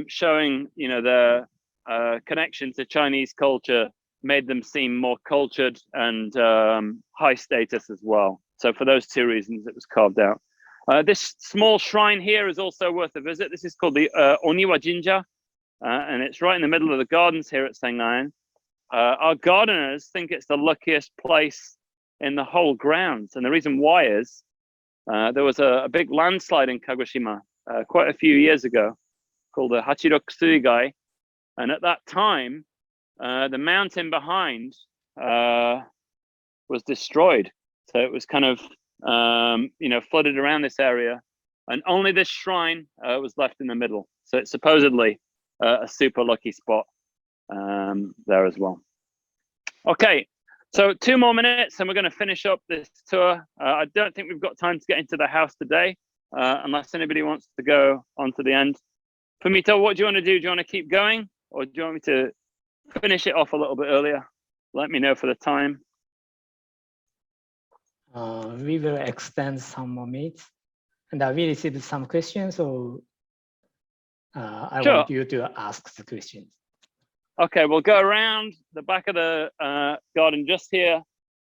S3: showing, you know, their connection to Chinese culture made them seem more cultured and high status as well. So for those 2 reasons, it was carved out. This small shrine here is also worth a visit. This is called the Oniwa Jinja, and it's right in the middle of the gardens here at Senganen. Our gardeners think it's the luckiest place in the whole grounds. And the reason why is there was a big landslide in Kagoshima quite a few years ago called the Hachiroku-suigai. And at that time, the mountain behind was destroyed. So it was kind of, you know, flooded around this area. And only this shrine was left in the middle. So it's supposedly a super lucky spot there as well. Okay, so 2 more minutes and we're going to finish up this tour. I don't think we've got time to get into the house today, unless anybody wants to go on to the end. Fumito, what do you want to do? Do you want to keep going, or do you want me to finish it off a little bit earlier? Let me know for the time.
S1: We will extend some more minutes, and we received some questions, so I want you to ask the questions.
S3: Okay, we'll go around the back of the garden just here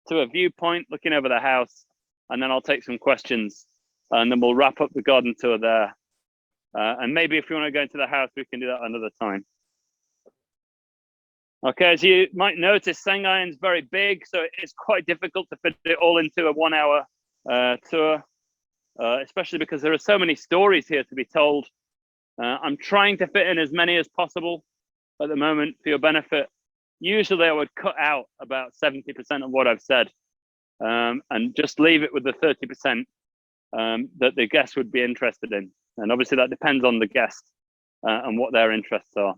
S3: to a viewpoint looking over the house, and then I'll take some questions, and then we'll wrap up the garden tour there. And maybe if you want to go into the house, we can do that another time. Okay, as you might notice, Senganen is very big, so it's quite difficult to fit it all into a 1-hour tour, especially because there are so many stories here to be told. I'm trying to fit in as many as possible at the moment for your benefit. Usually I would cut out about 70% of what I've said and just leave it with the 30% that the guest would be interested in. And obviously that depends on the guest and what their interests are.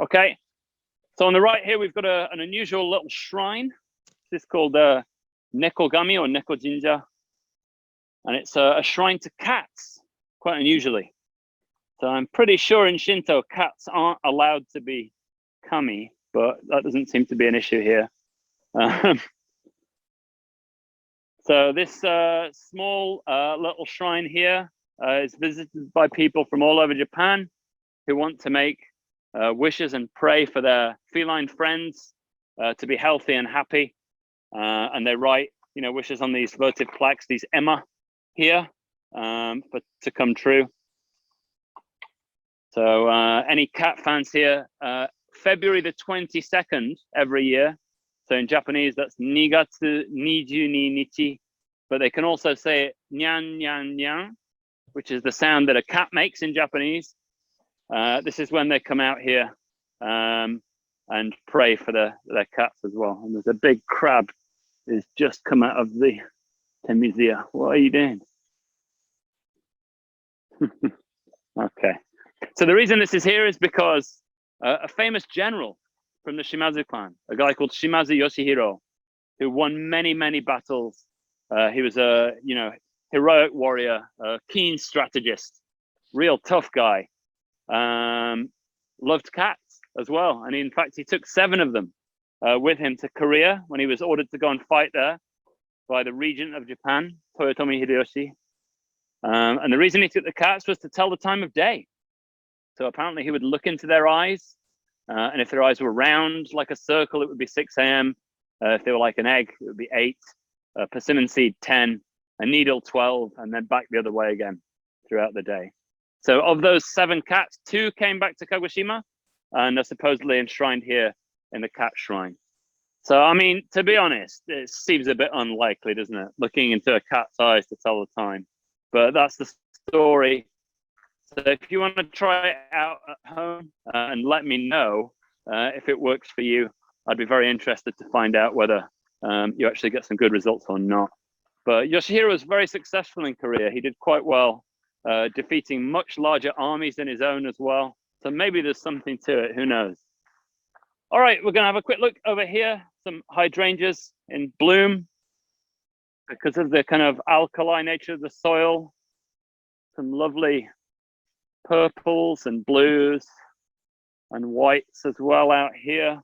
S3: Okay. So on the right here, we've got an unusual little shrine. This is called Nekogami or Neko Jinja. And it's a shrine to cats, quite unusually. So I'm pretty sure in Shinto, cats aren't allowed to be kami, but that doesn't seem to be an issue here. So this small little shrine here is visited by people from all over Japan who want to make wishes and pray for their feline friends to be healthy and happy. And they write, wishes on these votive plaques, these Emma here, to come true. So any cat fans here, February the 22nd every year. So in Japanese, that's Nigatsu Nijuni Nichi, but they can also say it nyan nyan nyan, which is the sound that a cat makes in Japanese. This is when they come out here and pray for their cats as well. And there's a big crab that's just come out of the Temizia. What are you doing? Okay. So the reason this is here is because a famous general from the Shimazu clan, a guy called Shimazu Yoshihiro, who won many, many battles. He was a, heroic warrior, a keen strategist, real tough guy. Loved cats as well. And in fact, he took 7 of them with him to Korea when he was ordered to go and fight there by the regent of Japan, Toyotomi Hideyoshi. And the reason he took the cats was to tell the time of day. So apparently he would look into their eyes, and if their eyes were round like a circle, it would be 6 a.m. If they were like an egg, it would be 8, persimmon seed 10, a needle 12, and then back the other way again throughout the day. So of those 7 cats, 2 came back to Kagoshima and are supposedly enshrined here in the cat shrine. So, I mean, to be honest, it seems a bit unlikely, doesn't it? Looking into a cat's eyes to tell the time. But that's the story. So if you want to try it out at home and let me know if it works for you, I'd be very interested to find out whether you actually get some good results or not. But Yoshihiro was very successful in Korea. He did quite well, defeating much larger armies than his own as well. So maybe there's something to it, who knows? All right, we're gonna have a quick look over here. Some hydrangeas in bloom because of the kind of alkali nature of the soil. Some lovely purples and blues and whites as well out here.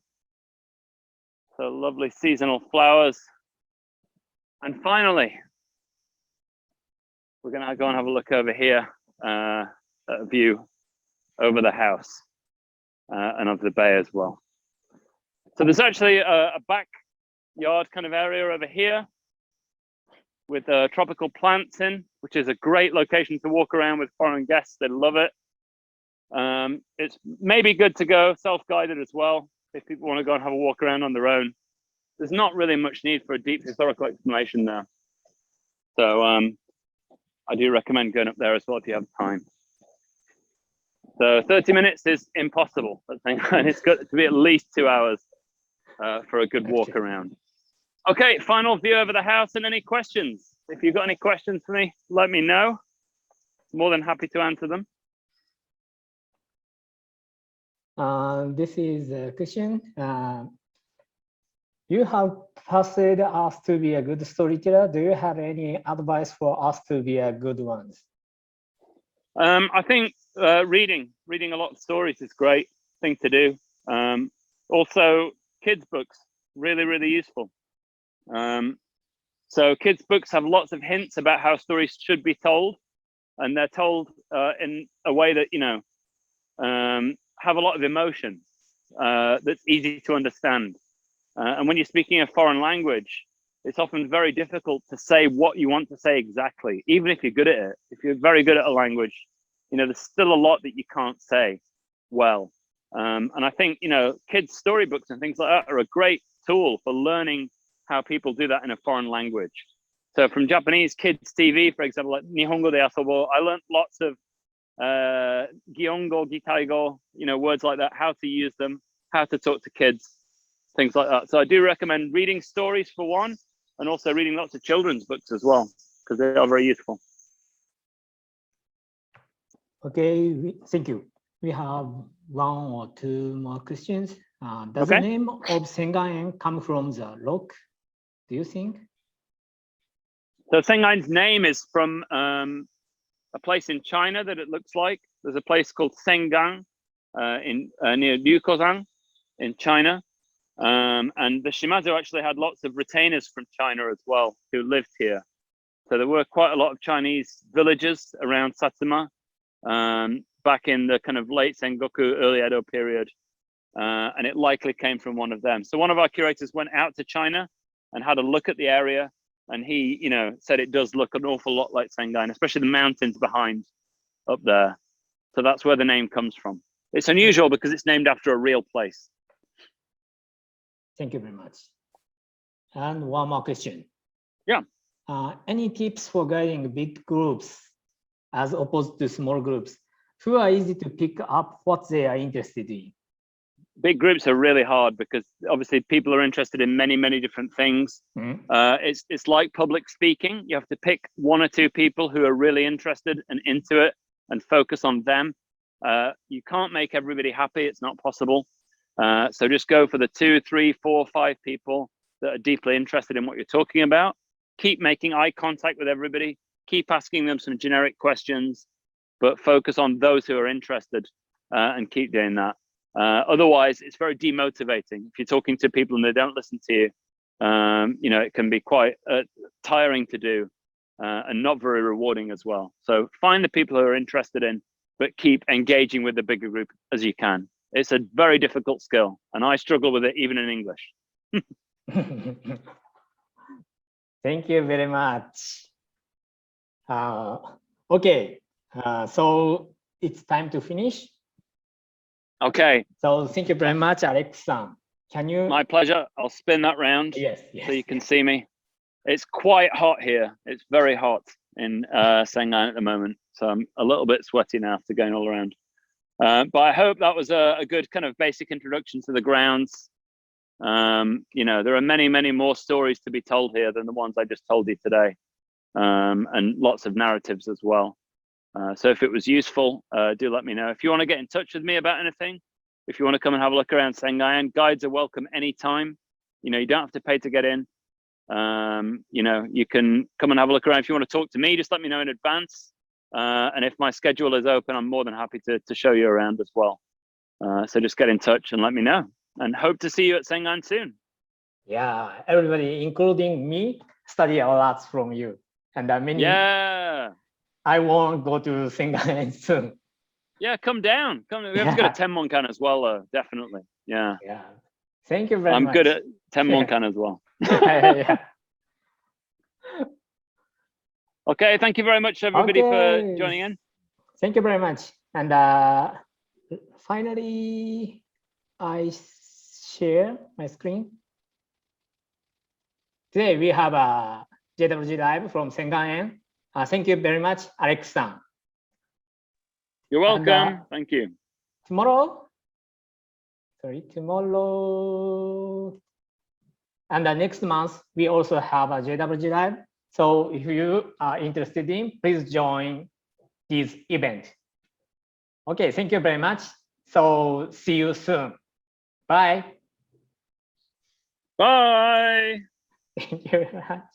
S3: So lovely seasonal flowers. And finally, we're gonna go and have a look over here at a view over the house and of the bay as well. So there's actually a backyard kind of area over here with tropical plants in, which is a great location to walk around with foreign guests. They love it. It's maybe good to go self-guided as well if people want to go and have a walk around on their own. There's not really much need for a deep historical explanation there. So I do recommend going up there as well if you have time. So 30 minutes is impossible, I think, and it's got to be at least 2 hours for a good walk around. Okay, final view over the house and any questions. If you've got any questions for me, let me know. More than happy to answer them.
S1: This is a question. You have persuaded us to be a good storyteller. Do you have any advice for us to be a good ones?
S3: I think reading a lot of stories is a great thing to do. Also, kids' books, really, really useful. So kids' books have lots of hints about how stories should be told, and they're told in a way that, have a lot of emotion that's easy to understand. And when you're speaking a foreign language, it's often very difficult to say what you want to say exactly, even if you're good at it. If you're very good at a language, there's still a lot that you can't say well. And I think, kids' storybooks and things like that are a great tool for learning how people do that in a foreign language. So from Japanese kids' TV, for example, like Nihongo de Asobo, I learned lots of Gihongo, Gitaigo, words like that, how to use them, how to talk to kids, things like that. So I do recommend reading stories for one, and also reading lots of children's books as well, because they are very useful.
S1: Okay, thank you. We have 1 or 2 more questions. Does the name of Sengan-en come from the rock, do you think?
S3: So Sengan-en's name is from a place in China that it looks like. There's a place called Sengan near Liukozhang in China. And the Shimazu actually had lots of retainers from China as well who lived here. So there were quite a lot of Chinese villages around Satsuma back in the kind of late Sengoku, early Edo period. And it likely came from one of them. So one of our curators went out to China and had a look at the area. And he, you know, said it does look an awful lot like Sengan, especially the mountains behind up there. So that's where the name comes from. It's unusual because it's named after a real place.
S1: Thank you very much. And one more question.
S3: Yeah.
S1: Any tips for guiding big groups as opposed to small groups who are easy to pick up what they are interested in?
S3: Big groups are really hard because obviously people are interested in many, many different things. It's like public speaking. You have to pick one or two people who are really interested and into it and focus on them. You can't make everybody happy. It's not possible. So just go for the 2, 3, 4, 5 people that are deeply interested in what you're talking about. Keep making eye contact with everybody. Keep asking them some generic questions, but focus on those who are interested and keep doing that. Otherwise, it's very demotivating. If you're talking to people and they don't listen to you, you know, it can be quite tiring to do and not very rewarding as well. So find the people who are interested in, but keep engaging with the bigger group as you can. It's a very difficult skill, and I struggle with it even in English.
S1: Thank you very much. Okay, so it's time to finish.
S3: Okay.
S1: So thank you very much, Alex-san. Can you?
S3: My pleasure. I'll spin that round.
S1: Yes.
S3: So you can see me. It's quite hot here. It's very hot in Sengan at the moment. So I'm a little bit sweaty now after going all around. But I hope that was a good kind of basic introduction to the grounds. You know, there are many, many more stories to be told here than the ones I just told you today. And lots of narratives as well. So if it was useful, do let me know. If you want to get in touch with me about anything, if you want to come and have a look around Sengan, guides are welcome anytime. You know, you don't have to pay to get in. You know, you can come and have a look around. If you want to talk to me, just let me know in advance. And if my schedule is open, I'm more than happy to show you around as well. So just get in touch and let me know. And hope to see you at Sengan soon.
S1: Yeah, everybody, including me, study a lot from you. And I mean,
S3: yeah,
S1: I won't go to Sengan soon.
S3: Yeah, come down. Come. We have to go to Tenmonkan as well, though. Definitely. Yeah.
S1: Yeah. Thank you very much.
S3: I'm good at Tenmonkan as well.
S1: Yeah.
S3: Okay. Thank you very much, everybody, for joining in.
S1: Thank you very much. And finally, I share my screen. Today we have a JWG Live from Sengan-en. Thank you very much, Alex-san.
S3: You're welcome. And, thank you.
S1: Tomorrow, and next month, we also have a JWG Live. So if you are interested in, please join this event. Okay, thank you very much. So see you soon. Bye.
S3: Bye.
S1: Thank you very much.